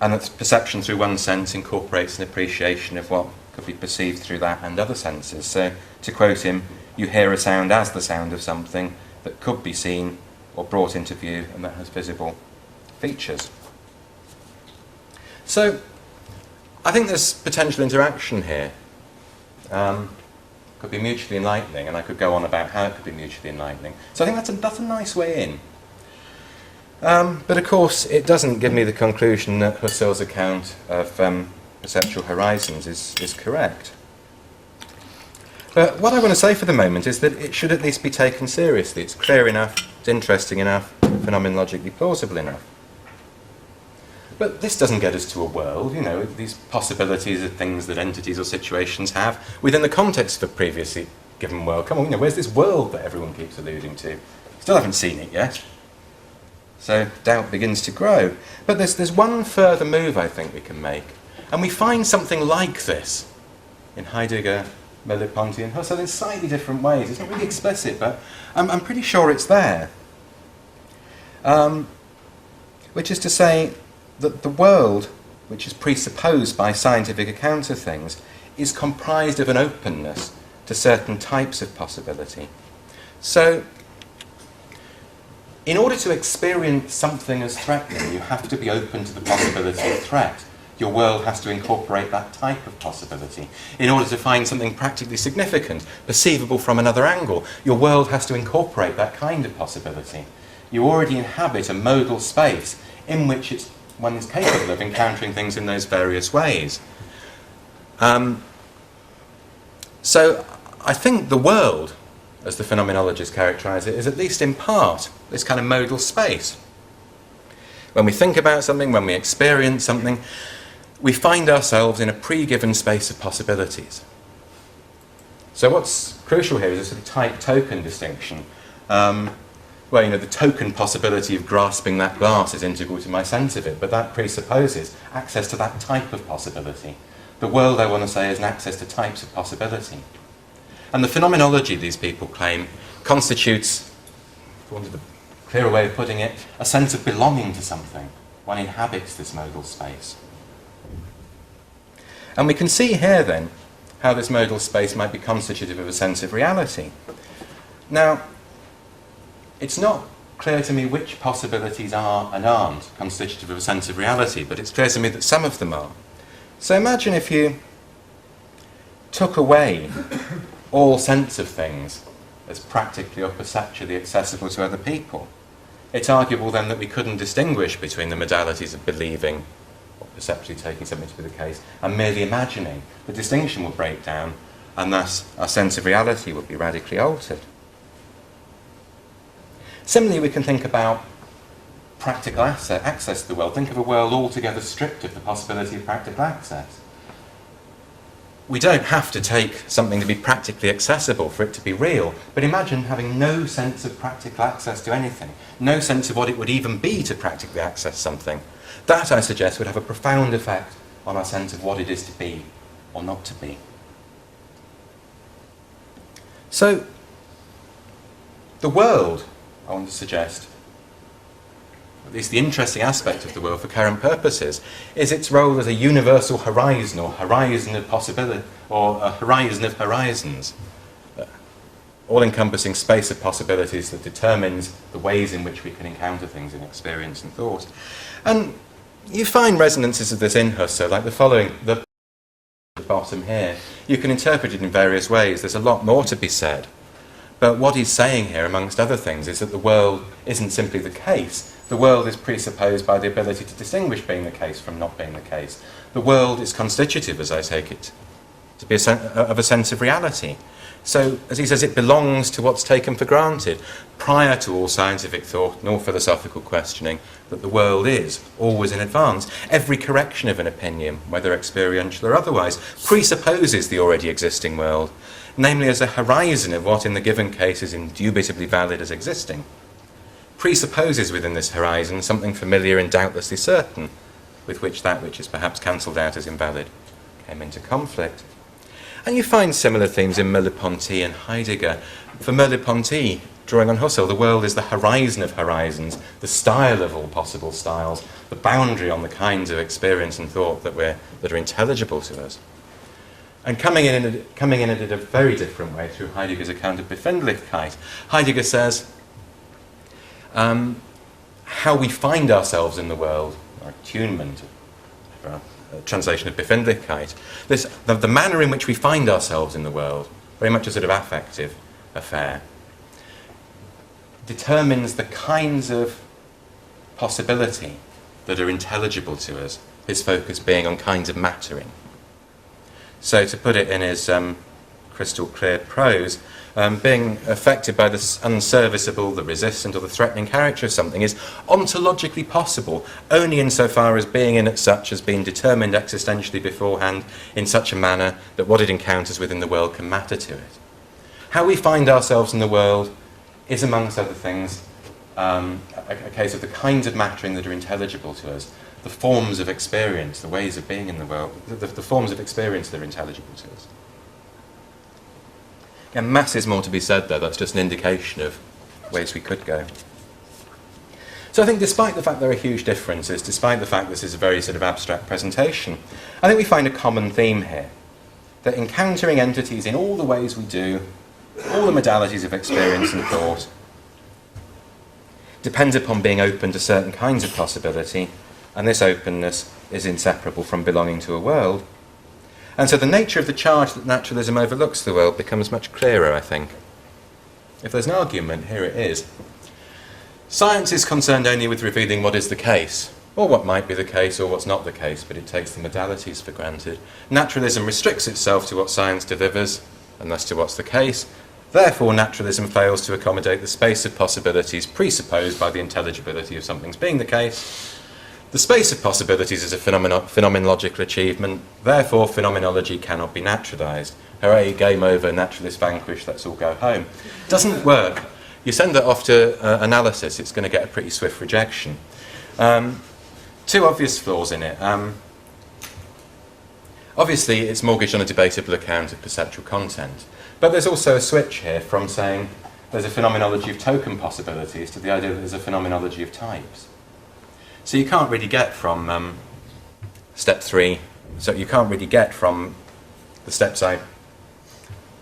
and that perception through one sense incorporates an appreciation of what could be perceived through that and other senses. So, to quote him, you hear a sound as the sound of something that could be seen or brought into view and that has visible features. So, I think there's potential interaction here. Could be mutually enlightening, and I could go on about how it could be mutually enlightening. So I think that's a nice way in. But of course, it doesn't give me the conclusion that Husserl's account of perceptual horizons is correct. But what I want to say for the moment is that it should at least be taken seriously. It's clear enough, it's interesting enough, phenomenologically plausible enough. But this doesn't get us to a world, these possibilities are things that entities or situations have within the context of a previously given world. Come on, where's this world that everyone keeps alluding to? Still haven't seen it yet. So doubt begins to grow. But there's one further move I think we can make. And we find something like this in Heidegger, Merleau-Ponty and Husserl in slightly different ways. It's not really explicit, but I'm pretty sure it's there. Which is to say that the world, which is presupposed by scientific accounts of things, is comprised of an openness to certain types of possibility. So, in order to experience something as threatening, you have to be open to the possibility of threat. Your world has to incorporate that type of possibility. In order to find something practically significant, perceivable from another angle, your world has to incorporate that kind of possibility. You already inhabit a modal space in which one is capable of encountering things in those various ways. So I think the world, as the phenomenologists characterise it, is at least in part this kind of modal space. When we think about something, when we experience something, we find ourselves in a pre-given space of possibilities. So what's crucial here is a sort of type token distinction. Well, you know, the token possibility of grasping that glass is integral to my sense of it, but that presupposes access to that type of possibility. The world, I want to say, is an access to types of possibility. And the phenomenology, these people claim, constitutes, for want of a clearer way of putting it, a sense of belonging to something. One inhabits this modal space. And we can see here, then, how this modal space might be constitutive of a sense of reality. Now, it's not clear to me which possibilities are and aren't constitutive of a sense of reality, but it's clear to me that some of them are. So imagine if you took away all sense of things as practically or perceptually accessible to other people. It's arguable then that we couldn't distinguish between the modalities of believing or perceptually taking something to be the case and merely imagining. The distinction will break down, and thus our sense of reality would be radically altered. Similarly, we can think about practical access to the world. Think of a world altogether stripped of the possibility of practical access. We don't have to take something to be practically accessible for it to be real, but imagine having no sense of practical access to anything, no sense of what it would even be to practically access something. That, I suggest, would have a profound effect on our sense of what it is to be or not to be. So, the world, I want to suggest, at least the interesting aspect of the world for current purposes, is its role as a universal horizon, or horizon of possibility, or a horizon of horizons, all-encompassing space of possibilities that determines the ways in which we can encounter things in experience and thought. And you find resonances of this in Husserl, like the following, the bottom here. You can interpret it in various ways. There's a lot more to be said. But what he's saying here, amongst other things, is that the world isn't simply the case. The world is presupposed by the ability to distinguish being the case from not being the case. The world is constitutive, as I take it, to be of a sense of reality. So, as he says, it belongs to what's taken for granted, prior to all scientific thought nor philosophical questioning, that the world is always in advance. Every correction of an opinion, whether experiential or otherwise, presupposes the already existing world, namely as a horizon of what in the given case is indubitably valid as existing. Presupposes within this horizon something familiar and doubtlessly certain, with which that which is perhaps cancelled out as invalid came into conflict. And you find similar themes in Merleau-Ponty and Heidegger. For Merleau-Ponty, drawing on Husserl, the world is the horizon of horizons, the style of all possible styles, the boundary on the kinds of experience and thought that are intelligible to us. And coming in at a very different way through Heidegger's account of Befindlichkeit, Heidegger says, how we find ourselves in the world, our attunement, translation of Befindlichkeit, the manner in which we find ourselves in the world, very much a sort of affective affair, determines the kinds of possibility that are intelligible to us, his focus being on kinds of mattering. So to put it in his crystal clear prose, being affected by the unserviceable, the resistant, or the threatening character of something is ontologically possible only insofar as being in it such has been determined existentially beforehand in such a manner that what it encounters within the world can matter to it. How we find ourselves in the world is, amongst other things, a case of the kinds of mattering that are intelligible to us, the forms of experience, the ways of being in the world, the forms of experience that are intelligible to us. And masses more to be said there, that's just an indication of ways we could go. So I think despite the fact there are huge differences, despite the fact this is a very sort of abstract presentation, I think we find a common theme here, that encountering entities in all the ways we do, all the modalities of experience and thought, depends upon being open to certain kinds of possibility, and this openness is inseparable from belonging to a world. And so the nature of the charge that naturalism overlooks the world becomes much clearer, I think. If there's an argument, here it is. Science is concerned only with revealing what is the case, or what might be the case, or what's not the case, but it takes the modalities for granted. Naturalism restricts itself to what science delivers, and thus to what's the case. Therefore, naturalism fails to accommodate the space of possibilities presupposed by the intelligibility of something's being the case. The space of possibilities is a phenomenological achievement, therefore phenomenology cannot be naturalised. Hooray, game over, naturalist vanquished, let's all go home. Doesn't work. You send that off to analysis, it's going to get a pretty swift rejection. Two obvious flaws in it. Obviously, it's mortgaged on a debatable account of perceptual content. But there's also a switch here from saying there's a phenomenology of token possibilities to the idea that there's a phenomenology of types. So you can't really get from step 3, so you can't really get from the steps I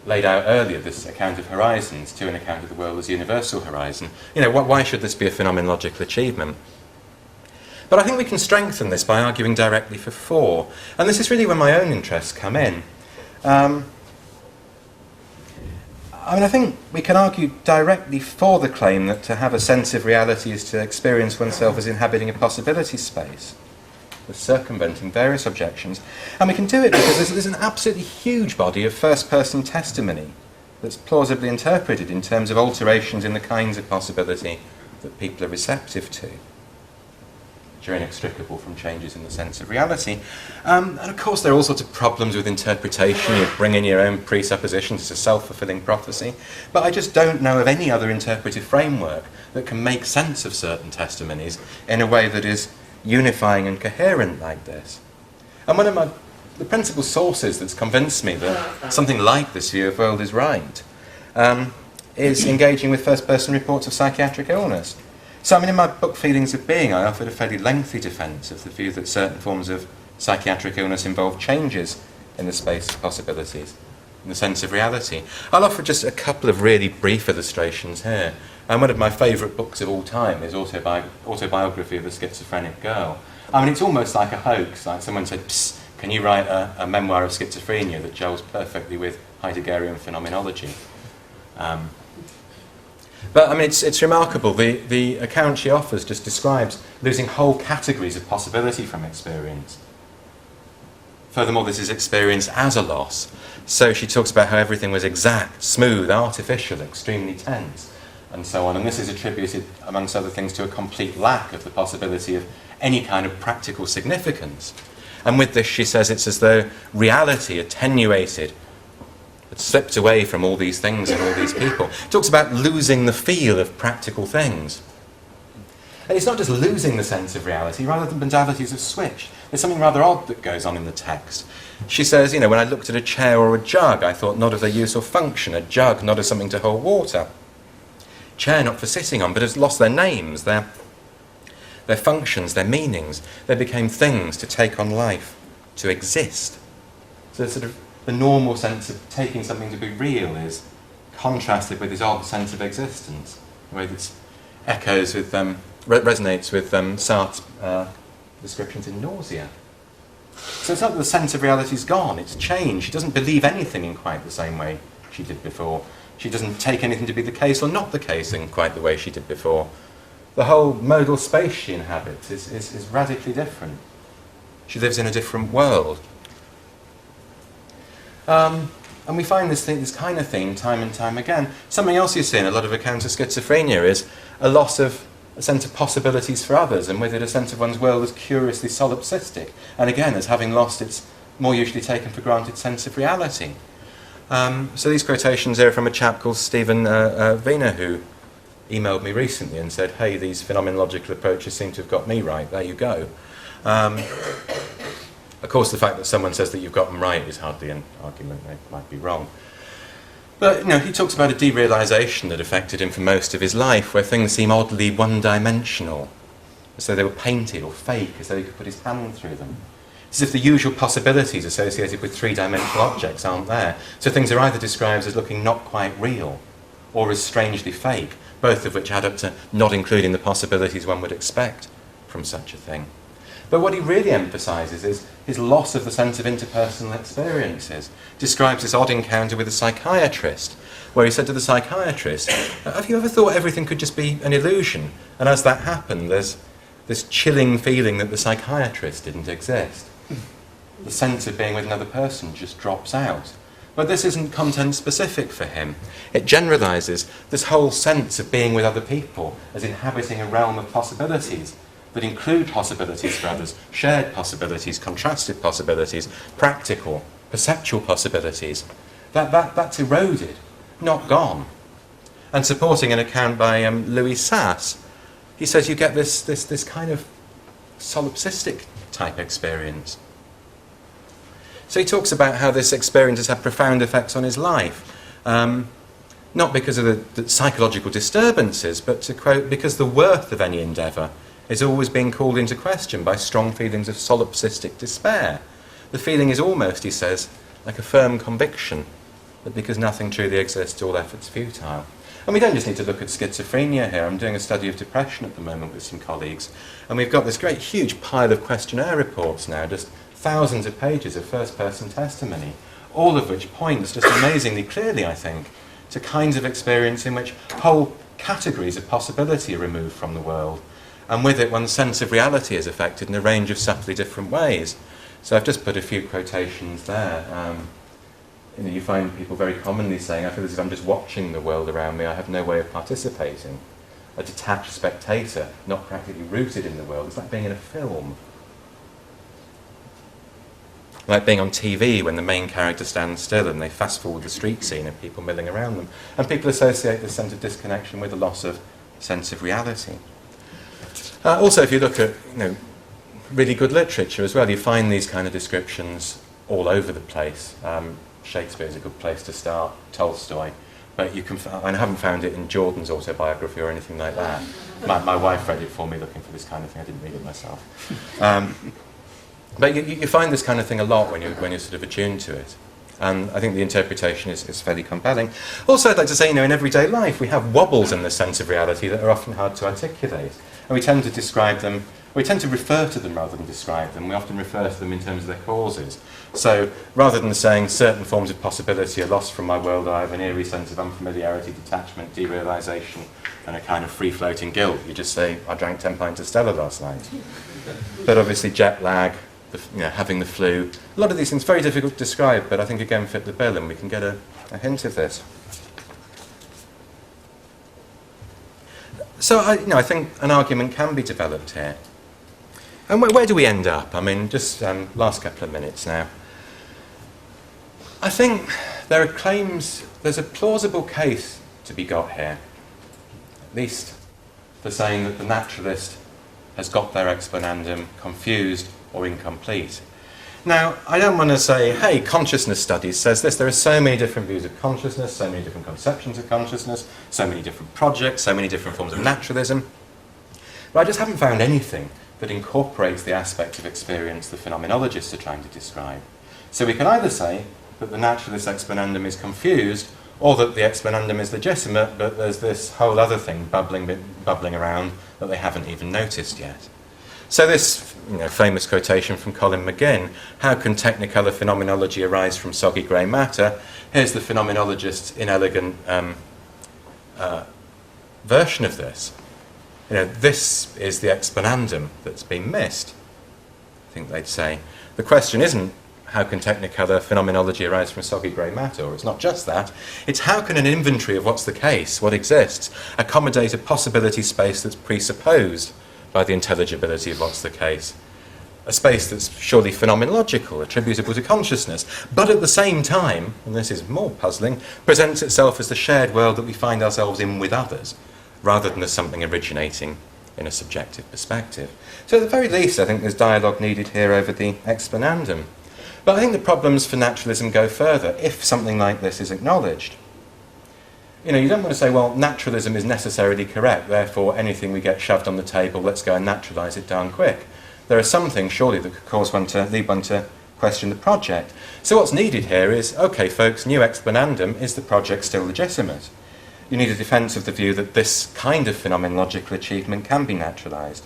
laid out earlier, this account of horizons, to an account of the world as universal horizon. You know, why should this be a phenomenological achievement? But I think we can strengthen this by arguing directly for 4. And this is really where my own interests come in. I think we can argue directly for the claim that to have a sense of reality is to experience oneself as inhabiting a possibility space, with circumventing various objections. And we can do it because there's an absolutely huge body of first-person testimony that's plausibly interpreted in terms of alterations in the kinds of possibility that people are receptive to, which are inextricable from changes in the sense of reality. And of course there are all sorts of problems with interpretation. You bring in your own presuppositions, it's a self-fulfilling prophecy. But I just don't know of any other interpretive framework that can make sense of certain testimonies in a way that is unifying and coherent like this. And one of the principal sources that's convinced me that something like this view of world is right is engaging with first-person reports of psychiatric illness. So, in my book Feelings of Being, I offered a fairly lengthy defence of the view that certain forms of psychiatric illness involve changes in the space of possibilities, in the sense of reality. I'll offer just a couple of really brief illustrations here. And one of my favourite books of all time is Autobiography of a Schizophrenic Girl. It's almost like a hoax. Like someone said, "Psst, can you write a memoir of schizophrenia that gels perfectly with Heideggerian phenomenology?" But it's remarkable. The account she offers just describes losing whole categories of possibility from experience. Furthermore, this is experience as a loss. So she talks about how everything was exact, smooth, artificial, extremely tense, and so on. And this is attributed, amongst other things, to a complete lack of the possibility of any kind of practical significance. And with this, she says it's as though reality attenuated, had slipped away from all these things and all these people. It talks about losing the feel of practical things. And it's not just losing the sense of reality, rather the modalities have switched. There's something rather odd that goes on in the text. She says, when I looked at a chair or a jug, I thought not of their use or function. A jug, not as something to hold water. Chair, not for sitting on, but has lost their names, their functions, their meanings. They became things to take on life, to exist. So sort of the normal sense of taking something to be real is contrasted with this odd sense of existence, the way that echoes with, resonates with Sartre's descriptions in Nausea. So it's not that the sense of reality's gone, it's changed. She doesn't believe anything in quite the same way she did before. She doesn't take anything to be the case or not the case in quite the way she did before. The whole modal space she inhabits is radically different. She lives in a different world. And we find this kind of thing time and time again. Something else you see in a lot of accounts of schizophrenia is a loss of a sense of possibilities for others, and with it a sense of one's world as kind solipsistic. And again, as having lost its more usually taken for granted sense of reality. So these quotations are from a chap called Stephen Wiener, who emailed me recently and said, "Hey, these phenomenological approaches seem to have got me right. There you go." Of course, the fact that someone says that you've got them right is hardly an argument. They might be wrong. But, he talks about a derealisation that affected him for most of his life, where things seem oddly one-dimensional, as though they were painted or fake, as though he could put his hand through them. It's as if the usual possibilities associated with three-dimensional objects aren't there. So things are either described as looking not quite real, or as strangely fake, both of which add up to not including the possibilities one would expect from such a thing. But what he really emphasises is his loss of the sense of interpersonal experiences. Describes this odd encounter with a psychiatrist, where he said to the psychiatrist, "Have you ever thought everything could just be an illusion?" And as that happened, there's this chilling feeling that the psychiatrist didn't exist. The sense of being with another person just drops out. But this isn't content specific for him. It generalises this whole sense of being with other people as inhabiting a realm of possibilities that include possibilities for others, shared possibilities, contrasted possibilities, practical, perceptual possibilities, that's eroded, not gone. And supporting an account by Louis Sass, he says you get this kind of solipsistic type experience. So he talks about how this experience has had profound effects on his life, not because of the psychological disturbances, but, to quote, because the worth of any endeavour is always being called into question by strong feelings of solipsistic despair. The feeling is almost, he says, like a firm conviction that because nothing truly exists, all effort's futile. And we don't just need to look at schizophrenia here. I'm doing a study of depression at the moment with some colleagues, and we've got this great huge pile of questionnaire reports now, just thousands of pages of first-person testimony, all of which points just amazingly clearly, I think, to kinds of experience in which whole categories of possibility are removed from the world, and with it one's sense of reality is affected in a range of subtly different ways. So I've just put a few quotations there. You find people very commonly saying, I feel as if I'm just watching the world around me, I have no way of participating. A detached spectator, not practically rooted in the world. It's like being in a film. Like being on TV when the main character stands still and they fast forward the street scene and people milling around them. And people associate this sense of disconnection with a loss of sense of reality. Also, if you look at really good literature as well, you find these kind of descriptions all over the place. Shakespeare is a good place to start, Tolstoy, but I haven't found it in Jordan's autobiography or anything like that. My wife read it for me looking for this kind of thing, I didn't read it myself. But you find this kind of thing a lot when you're sort of attuned to it. And I think the interpretation is fairly compelling. Also, I'd like to say, in everyday life, we have wobbles in the sense of reality that are often hard to articulate. And we tend to describe them, we tend to refer to them rather than describe them. We often refer to them in terms of their causes. So, rather than saying certain forms of possibility are lost from my world, I have an eerie sense of unfamiliarity, detachment, derealisation, and a kind of free-floating guilt. You just say, I drank 10 pints of Stella last night. But obviously jet lag, having the flu, a lot of these things very difficult to describe, but I think again fit the bill, and we can get a hint of this. So I think an argument can be developed here. And where do we end up? I mean, just last couple of minutes now. I think there are claims, there's a plausible case to be got here, at least for saying that the naturalist has got their explanandum confused or incomplete. Now, I don't want to say, hey, consciousness studies says this. There are so many different views of consciousness, so many different conceptions of consciousness, so many different projects, so many different forms of naturalism. But I just haven't found anything that incorporates the aspect of experience the phenomenologists are trying to describe. So we can either say that the naturalist explanandum is confused, or that the explanandum is legitimate, but there's this whole other thing bubbling around that they haven't even noticed yet. So this famous quotation from Colin McGinn, how can technicolor phenomenology arise from soggy grey matter? Here's the phenomenologist's inelegant version of this. This is the explanandum that's been missed, I think they'd say. The question isn't, how can technicolor phenomenology arise from soggy grey matter? Or it's not just that. It's how can an inventory of what's the case, what exists, accommodate a possibility space that's presupposed by the intelligibility of what's the case. A space that's surely phenomenological, attributable to consciousness, but at the same time, and this is more puzzling, presents itself as the shared world that we find ourselves in with others, rather than as something originating in a subjective perspective. So at the very least, I think there's dialogue needed here over the explanandum. But I think the problems for naturalism go further if something like this is acknowledged. You don't want to say, well, naturalism is necessarily correct, therefore anything we get shoved on the table, let's go and naturalise it darn quick. There are some things, surely, that could lead one to question the project. So what's needed here is, okay, folks, new explanandum, is the project still legitimate? You need a defence of the view that this kind of phenomenological achievement can be naturalised.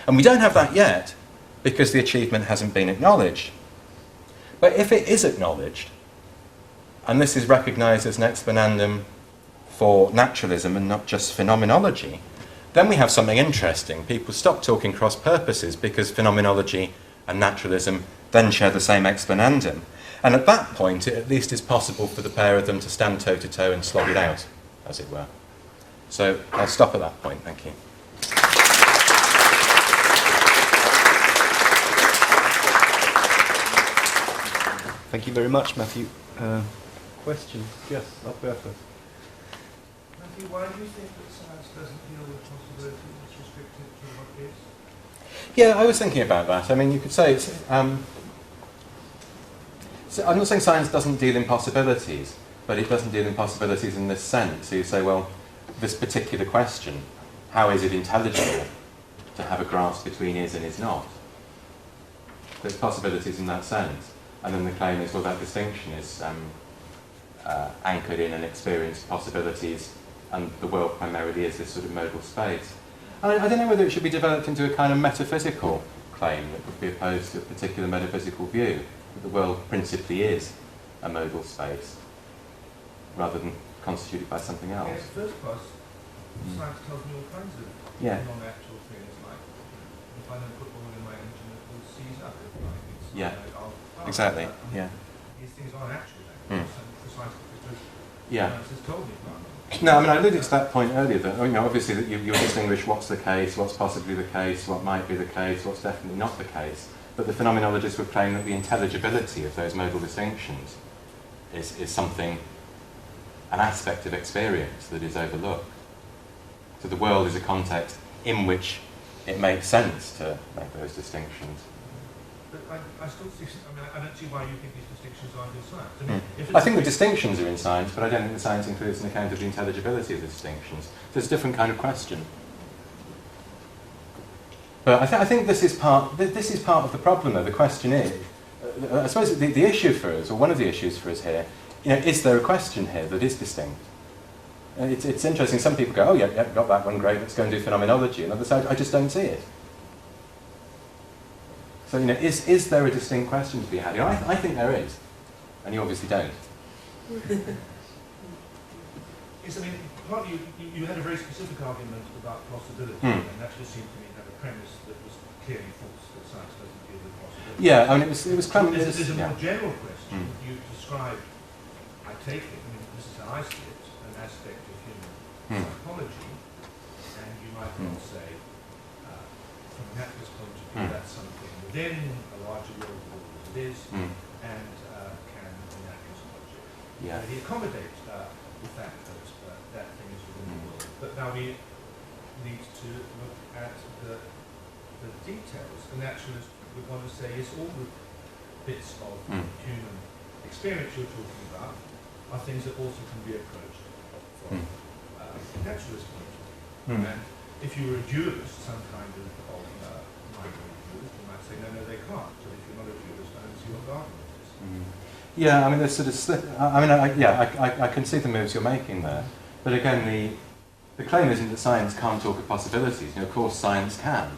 And we don't have that yet, because the achievement hasn't been acknowledged. But if it is acknowledged, and this is recognised as an explanandum for naturalism and not just phenomenology, then we have something interesting. People stop talking cross purposes because phenomenology and naturalism then share the same explanandum. And at that point, it at least is possible for the pair of them to stand toe to toe and slog it out, as it were. So I'll stop at that point. Thank you. Thank you very much, Matthew. Questions? Yes, up there first. Matthew, why do you think that science doesn't deal with possibility? It's restricted to what is? Yeah, I was thinking about that. I mean, you could say it's... so I'm not saying science doesn't deal in possibilities, but it doesn't deal in possibilities in this sense. So you say, well, this particular question, how is it intelligible to have a grasp between is and is not? There's possibilities in that sense. And then the claim is, well, that distinction is anchored in an experience of possibilities, and the world primarily is this sort of modal space. I don't know whether it should be developed into a kind of metaphysical claim that would be opposed to a particular metaphysical view, that the world principally is a modal space, rather than constituted by something else. Yes, first class, science tells me all kinds of non-actual things, like if I don't put oil in my engine, it will seize up. Exactly. These things aren't actual, precisely because science has told me about them. No, I mean, I alluded to that point earlier, that obviously that you distinguish what's the case, what's possibly the case, what might be the case, what's definitely not the case. But the phenomenologists would claim that the intelligibility of those modal distinctions is something, an aspect of experience that is overlooked. So the world is a context in which it makes sense to make those distinctions. But I still see, I don't see why you think these distinctions aren't in science. I think the distinctions are in science, but I don't think the science includes an account of the intelligibility of the distinctions. So it's a different kind of question. But I think this is part of the problem, though. The question is, I suppose the issue for us, or one of the issues for us here, is there a question here that is distinct? It's interesting. Some people go, oh yeah, got that one, great, let's go and do phenomenology. And others say, I just don't see it. So, is there a distinct question to be had? I think there is, and you obviously don't. Yes, partly you had a very specific argument about possibility, and that just seemed to me to have a premise that was clearly false, that science doesn't deal with possibility. Yeah, it was There's a more general question. You described, I take it, this is how I see it, an aspect of human psychology, and you might well say, from a naturalist point of view, that's something within a larger world as it is, and can the naturalist object accommodate the fact that that thing is within the world. But now we need to look at the details. The naturalist would want to say, yes, all the bits of human experience you're talking about are things that also can be approached from a naturalist point of view. And if you were a dualist, some kind of micro-dualist, you might say, no, they can't. So if you're not a dualist, I don't see what the argument is. Yeah, there's sort of I can see the moves you're making there. But again, the claim isn't that science can't talk of possibilities. Of course, science can.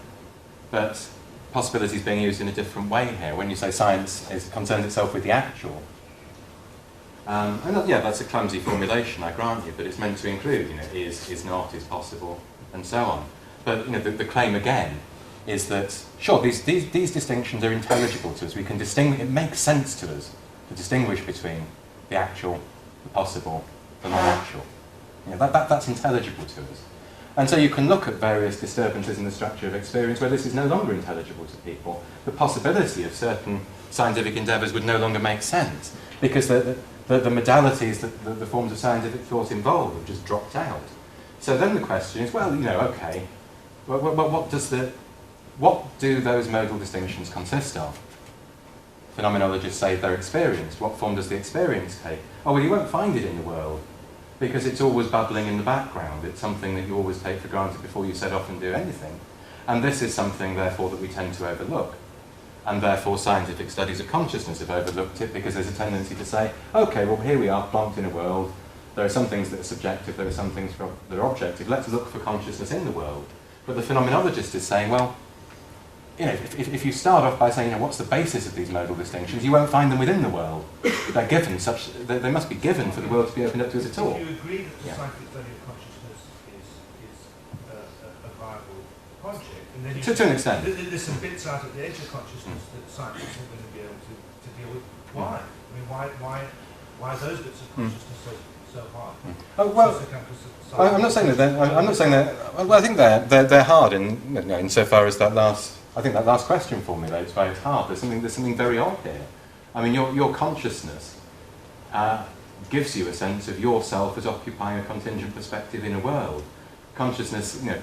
But possibilities being used in a different way here. When you say science concerns itself with the actual, that's a clumsy formulation, I grant you, but it's meant to include, is not, is possible, and so on. But the claim again is that sure, these distinctions are intelligible to us. We can distinguish. It makes sense to us to distinguish between the actual, the possible, the non-actual. That's intelligible to us. And so you can look at various disturbances in the structure of experience where this is no longer intelligible to people. The possibility of certain scientific endeavours would no longer make sense because the modalities that the forms of scientific thought involve have just dropped out. So then the question is, well, okay, what do those modal distinctions consist of? Phenomenologists say they're experienced. What form does the experience take? Oh, well, you won't find it in the world because it's always bubbling in the background. It's something that you always take for granted before you set off and do anything. And this is something, therefore, that we tend to overlook. And therefore, scientific studies of consciousness have overlooked it because there's a tendency to say, okay, well, here we are, plonked in a world. There are some things that are subjective, there are some things that are objective. Let's look for consciousness in the world. But the phenomenologist is saying, well, if you start off by saying, what's the basis of these modal distinctions, you won't find them within the world. They're given they must be given for the world to be opened up to us at all. If you agree that the scientific study of consciousness is a viable project, and then to an extent. There's some bits out at the edge of consciousness that science isn't going to be able to deal with. Why? Why are those bits of consciousness so hard? Oh, well, I'm not saying that. I'm not saying that. Well, I think they're hard insofar as that last question formulates why it's hard. There's something very odd here. I mean, your consciousness gives you a sense of yourself as occupying a contingent perspective in a world. Consciousness, you know,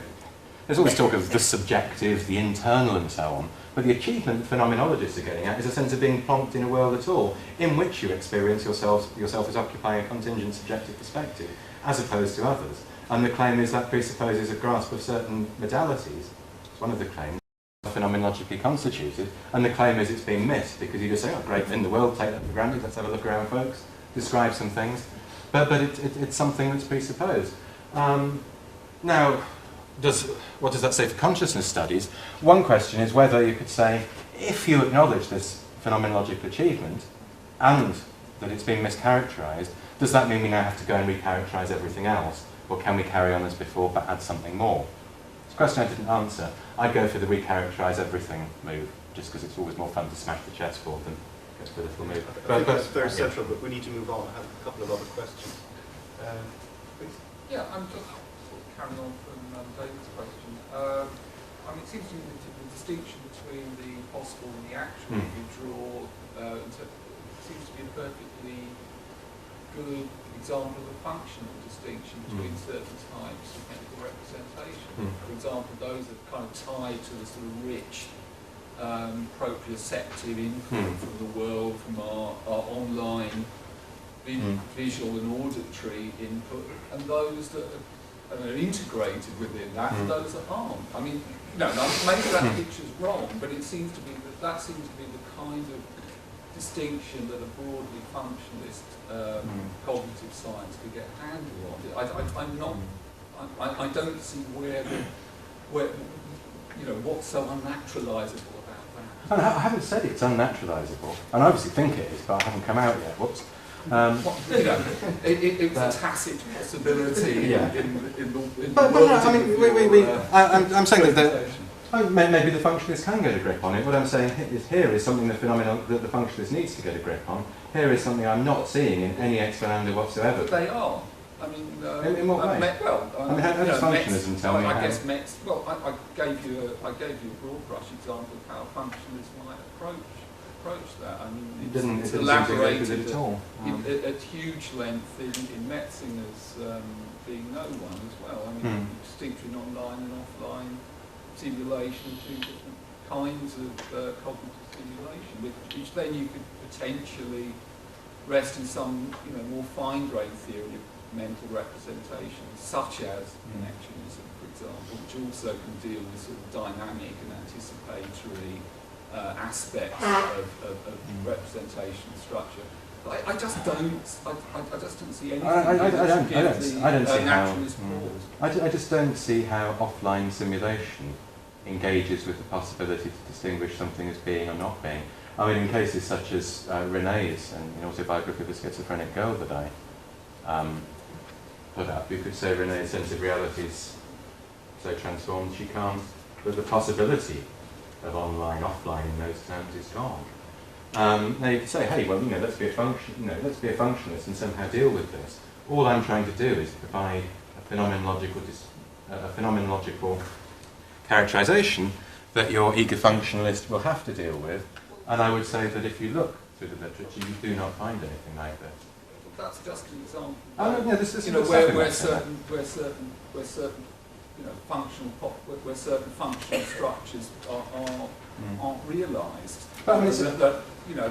there's always talk of the subjective, the internal and so on, but the achievement that phenomenologists are getting at is a sense of being plonked in a world at all, in which you experience yourself as occupying a contingent subjective perspective, as opposed to others. And the claim is that presupposes a grasp of certain modalities. It's one of the claims, phenomenologically constituted, and the claim is it's being missed, because you just say, oh great, in the world, take that for granted, let's have a look around folks, describe some things, but it's something that's presupposed. Now, what does that say for consciousness studies? One question is whether you could say, if you acknowledge this phenomenological achievement, and that it's been mischaracterised, does that mean we now have to go and recharacterise everything else? Or can we carry on as before but add something more? It's a question I didn't answer. I'd go for the recharacterise everything move, just because it's always more fun to smash the chessboard than get the little move. I think that's very central, but we need to move on. I have a couple of other questions. Please. Yeah, I'm just sort of carrying on from David's question. I mean, it seems to me that the distinction between the possible and the actual you draw seems to be a perfectly good example of a functional distinction between certain types of medical representation. For example, those that are kind of tied to the sort of rich proprioceptive input from the world, from our online visual and auditory input, and those that are integrated within that, and those that aren't. I mean, no, maybe that picture's wrong, but it seems to be that seems to be the kind of distinction that a broadly functionalist cognitive science could get a handle on. I don't see where you know, what's so unnaturalisable about that. I haven't said it's unnaturalisable, and I obviously think it is, but I haven't come out yet. Whoops. You know, it's a tacit possibility in the but world. No, I mean, I'm saying that maybe the functionalist can get a grip on it. What I'm saying here is something that the functionalist needs to get a grip on. Here is something I'm not seeing in any exponenda whatsoever. But they are. I mean, in what way? I mean, how does functionalism tell me? I guess I gave you a broad brush example of how functionalists might approach that. I mean, it's elaborated at all. At huge length in Metzinger's being no one as well. I mean, distinction online and offline simulation, two different kinds of cognitive simulation, which then you could potentially rest in some, you know, more fine-grained theory of mental representations, such as connectionism, for example, which also can deal with sort of dynamic and anticipatory aspects of representation and structure. But I just don't see anything. I don't see how. I just don't see how offline simulation engages with the possibility to distinguish something as being or not being. I mean, in cases such as Renee's and the autobiography of a schizophrenic girl that I put up, you could say Renee's sense of reality is so transformed she can't, but the possibility of online, offline in those terms is gone. Now you could say, hey, well, you know, let's be a functionalist and somehow deal with this. All I'm trying to do is provide a phenomenological characterization that your eager functionalist will have to deal with. And I would say that if you look through the literature, you do not find anything like this. That's just an example. This you know, where certain you know, where certain functional structures aren't realised. But I mean, you know,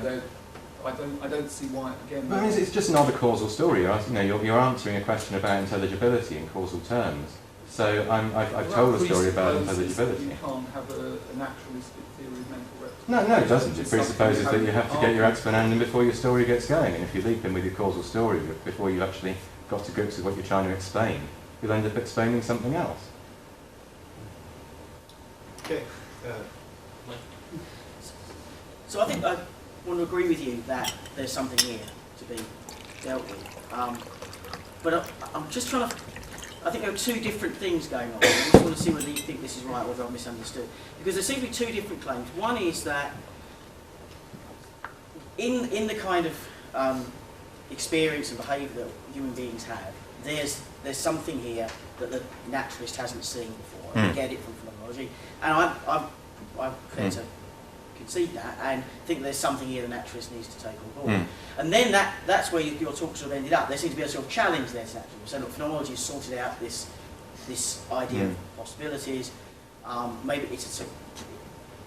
I don't see why again. I mean, it's just not a causal story. You're answering a question about intelligibility in causal terms. So I've told a story about intelligibility. You can't have a naturalistic theory of mental representation. No, it doesn't. It presupposes that you have to get your exponendum before your story gets going. And if you leap in with your causal story before you've actually got to grips with what you're trying to explain, you'll end up explaining something else. Okay. So I think I want to agree with you that there's something here to be dealt with. But I'm just trying to... I think there are two different things going on. I just want to see whether you think this is right or whether I've misunderstood. Because there seem to be two different claims. One is that in the kind of experience and behaviour that human beings have, there's something here that the naturalist hasn't seen before. And we get it from phenomenology. And I'm prepared to concede that and think there's something here the naturalist needs to take on board. And then that's where your talk sort of ended up. There seems to be a sort of challenge there to naturalism. So look, phenomenology has sorted out this idea of possibilities. Maybe it's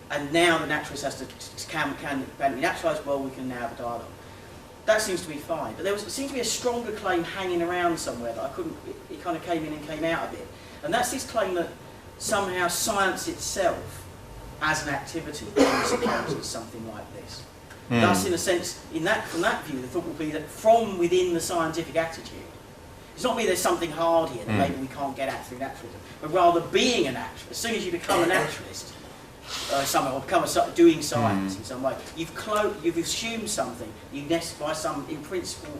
and now the naturalist has to can be naturalised. Well, we can now have a dialogue. That seems to be fine. But there seems to be a stronger claim hanging around somewhere that I couldn't. It kind of came in and came out a bit. And that's this claim that somehow science itself, as an activity, encounters something like this. Thus, in a sense, from that view, the thought would be that from within the scientific attitude, it's not maybe there's something hard here that maybe we can't get at through naturalism, but rather being a naturalist. As soon as you become a naturalist, somehow, or become doing science in some way, you've assumed something. By some in principle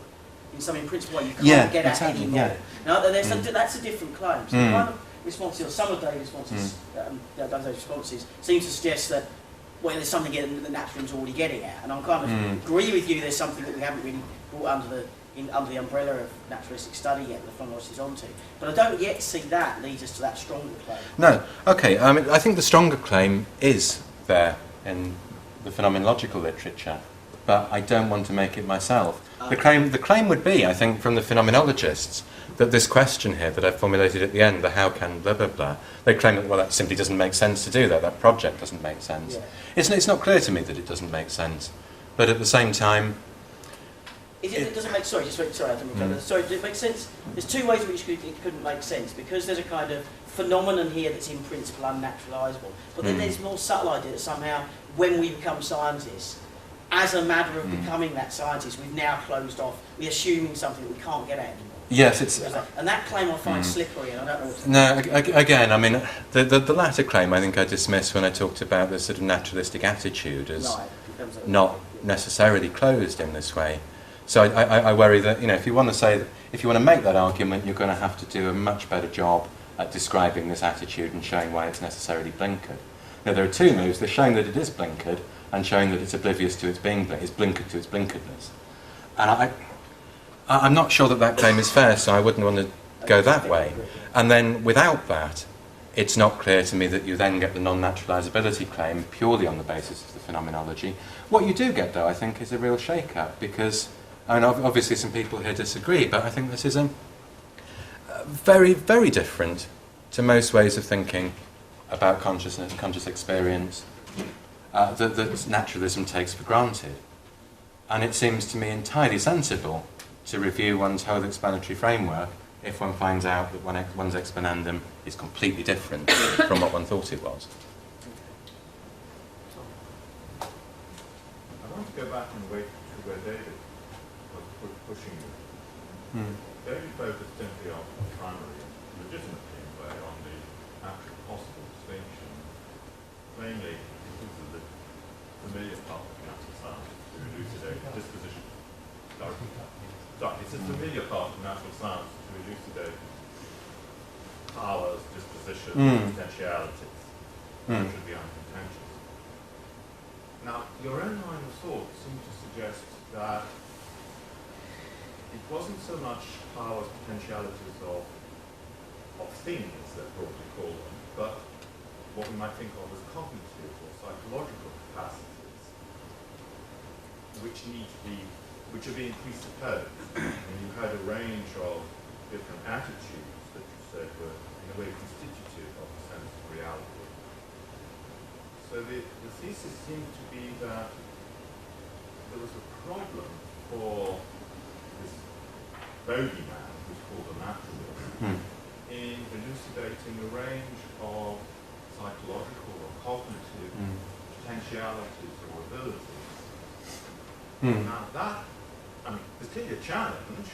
way, you can't get at anymore. Yeah. Now, that's a different claim. So the kind of responses, or some of David's responses, seem to suggest that there's something here that the naturalism's already getting at, and I kind of agree with you. There's something that we haven't really brought under the umbrella of naturalistic study yet, that the phenomenologist is onto. But I don't yet see that leads us to that stronger claim. No, okay. I mean, I think the stronger claim is there in the phenomenological literature, but I don't want to make it myself. The claim would be, I think, from the phenomenologists, that this question here that I've formulated at the end, the how can blah blah blah, they claim that that simply doesn't make sense to do that. That project doesn't make sense. Yeah. It's not clear to me that it doesn't make sense, but at the same time. It doesn't make sorry, does it make sense? There's two ways in which it couldn't make sense, because there's a kind of phenomenon here that's in principle unnaturalisable. But then there's a more subtle idea that somehow when we become scientists, as a matter of becoming that scientist, we've now closed off, we're assuming something that we can't get at anymore. Yes, it's... And that claim I find slippery, and I don't know what to No, again, I mean, the latter claim I think I dismissed when I talked about the sort of naturalistic attitude as not necessarily closed in this way. So I worry that, if you want to make that argument, you're going to have to do a much better job at describing this attitude and showing why it's necessarily blinkered. Now, there are two moves. They're showing that it is blinkered and showing that it's oblivious to its being it's blinkered to its blinkeredness. And I'm not sure that claim is fair, so I wouldn't want to go that way. And then without that, it's not clear to me that you then get the non-naturalisability claim purely on the basis of the phenomenology. What you do get, though, I think, is a real shake-up, because... I mean, obviously some people here disagree, but I think this is very, very different to most ways of thinking about consciousness, conscious experience, that naturalism takes for granted. And it seems to me entirely sensible to review one's whole explanatory framework if one finds out that one's exponendum is completely different from what one thought it was. I want to go back and wait to where David pushing you. David focused simply on primary and legitimately in a way on the actual possible distinction. Mainly, this is the familiar part of natural science to elucidate disposition. Sorry, it's a familiar part of natural science to elucidate powers, dispositions, potentialities, which would be uncontentious. Now, your own line of thought seems to suggest that it wasn't so much powers, potentialities of things, that broadly call them, but what we might think of as cognitive or psychological capacities, which are being presupposed. And you had a range of different attitudes that you said were in a way constitutive of the sense of reality. So the thesis seemed to be that there was a problem for this bogeyman, who's called a naturalist, in elucidating a range of psychological or cognitive potentialities or abilities. Now that, there's clearly a challenge,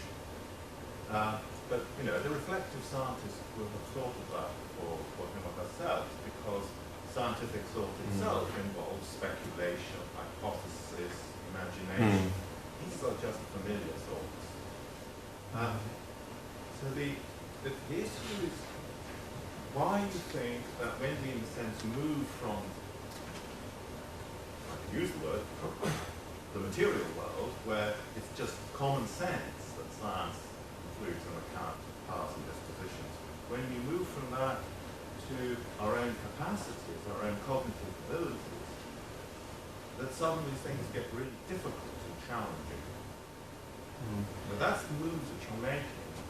but the reflective scientist will have thought of that for him or herself, because scientific thought itself involves speculation, hypothesis, imagination. These are just familiar thoughts. So the issue is why you think that when we, in a sense, move from, I can use the word, the material world, where it's just common sense that science includes an account of powers and dispositions, when we move from that to our own capacities, our own cognitive abilities, suddenly things get really difficult and challenging. But that's the moves that you're making,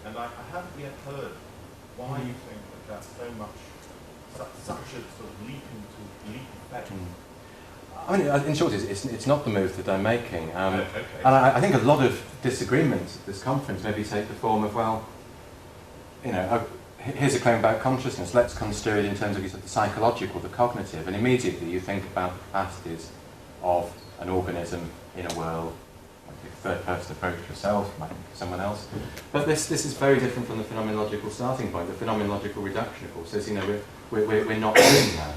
and I haven't yet heard why you think that that's so much, such a sort of leap effect. I mean, in short, it's not the move that I'm making. Okay. And I think a lot of disagreements at this conference maybe take the form of, well, here's a claim about consciousness, let's construe it in terms of the psychological, the cognitive, and immediately you think about the capacities of an organism in a world, like a third-person approach to yourself, might think of someone else. But this is very different from the phenomenological starting point, the phenomenological reduction, of course, says, we're not doing that.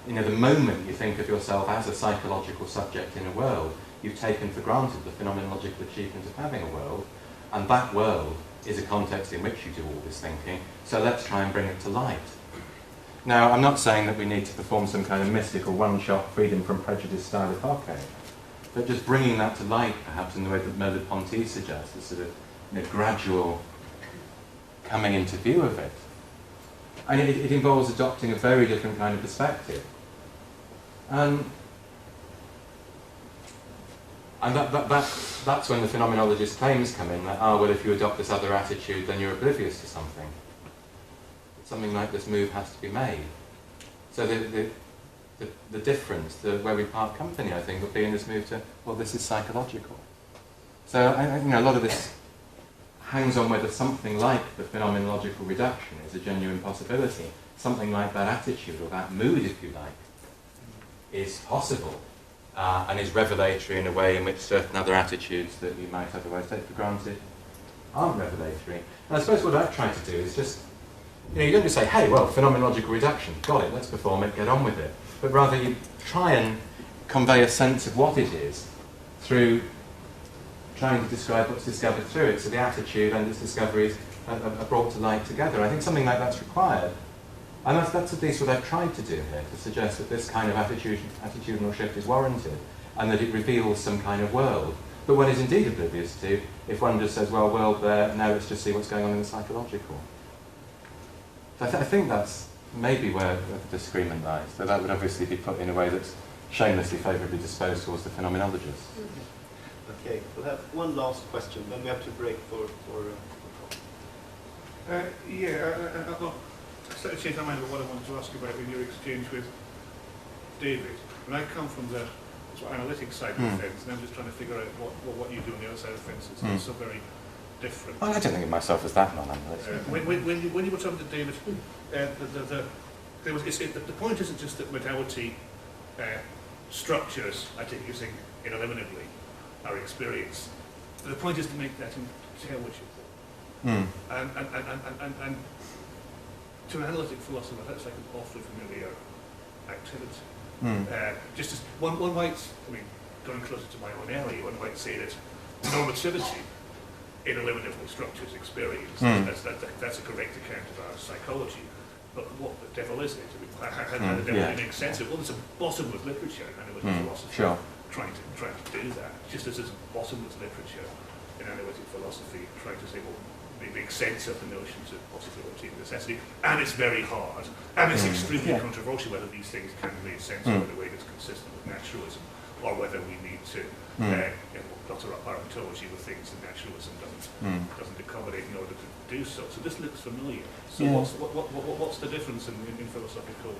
The moment you think of yourself as a psychological subject in a world, you've taken for granted the phenomenological achievement of having a world, and that world is a context in which you do all this thinking, so let's try and bring it to light. Now, I'm not saying that we need to perform some kind of mystical one-shot freedom from prejudice style epoche, but just bringing that to light, perhaps in the way that Merleau-Ponty suggests, a sort of gradual coming into view of it. And it involves adopting a very different kind of perspective. And that's when the phenomenologist claims come in, that, well, if you adopt this other attitude, then you're oblivious to something. Something like this move has to be made. So the difference, where we part company, I think, would be in this move to, well, this is psychological. So a lot of this hangs on whether something like the phenomenological reduction is a genuine possibility. Something like that attitude, or that mood, if you like, is possible. And is revelatory in a way in which certain other attitudes that you might otherwise take for granted aren't revelatory. And I suppose what I've tried to do is just, you don't just say, hey, well, phenomenological reduction, got it, let's perform it, get on with it. But rather you try and convey a sense of what it is through trying to describe what's discovered through it. So the attitude and its discoveries are brought to light together. I think something like that's required. And that's at least what I've tried to do here, to suggest that this kind of attitudinal shift is warranted, and that it reveals some kind of world. But one is indeed oblivious to if one just says, well, world there, now let's just see what's going on in the psychological. So I think that's maybe where the disagreement lies. So that would obviously be put in a way that's shamelessly favourably disposed towards the phenomenologist. Okay, we'll have one last question, then we have to break for I started to change my mind about what I wanted to ask you about in your exchange with David. And I come from the sort of analytic side of the fence, and I'm just trying to figure out what you do on the other side of the fence. It's so very different. Well, I don't think of myself as that non-analytic. When you were talking to David, the point isn't just that modality structures, I think you're saying, ineliminably our experience. But the point is to make that intelligible. And to an analytic philosopher, that's like an awfully familiar activity. Just as one might, going closer to my own area, one might say that normativity ineliminably structures experience. That's a correct account of our psychology. But what the devil is it? How the devil makes sense of it? Well, there's a bottomless literature, and it was a philosopher trying to do that. Just as there's a bottomless literature in analytic philosophy trying to say, well, they make sense of the notions of possibility and necessity, and it's very hard, and it's extremely controversial whether these things can be made sense of in a way that's consistent with naturalism, or whether we need to clutter up our ontology with things that naturalism doesn't accommodate in order to do so. So this looks familiar. So what's the difference in philosophical?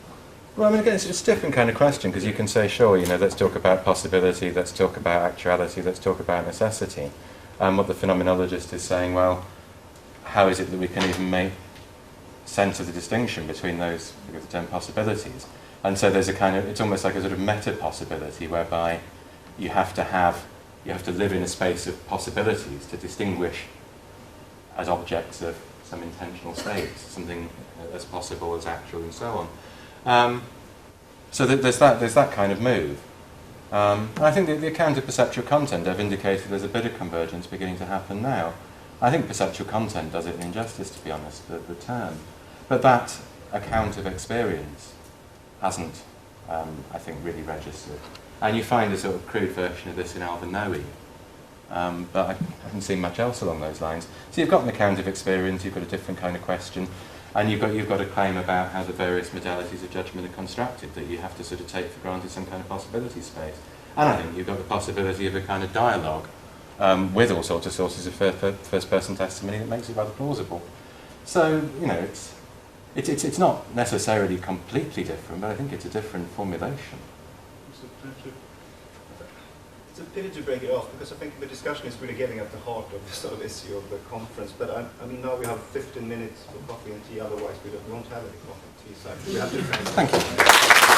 Well, again, it's a different kind of question, because you can say, sure, let's talk about possibility, let's talk about actuality, let's talk about necessity. And what the phenomenologist is saying, well, how is it that we can even make sense of the distinction between those, the term possibilities? And so there's a kind of, it's almost like a sort of meta-possibility whereby you have to live in a space of possibilities to distinguish as objects of some intentional states, something as possible as actual and so on. So there's that kind of move. I think the account of perceptual content, I've indicated there's a bit of convergence beginning to happen now. I think perceptual content does it an injustice, to be honest, the term. But that account of experience hasn't, I think, really registered. And you find a sort of crude version of this in Alvin Noe. But I haven't seen much else along those lines. So you've got an account of experience, you've got a different kind of question, and you've got a claim about how the various modalities of judgment are constructed, that you have to sort of take for granted some kind of possibility space. And I think you've got the possibility of a kind of dialogue with all sorts of sources of first-person testimony that makes it rather plausible. So, you know, it's not necessarily completely different, but I think it's a different formulation. It's a pity to break it off, because I think the discussion is really getting at the heart of the sort of issue of the conference. But I mean, now we have 15 minutes for coffee and tea, otherwise we won't have any coffee and tea. So we have to Thank you.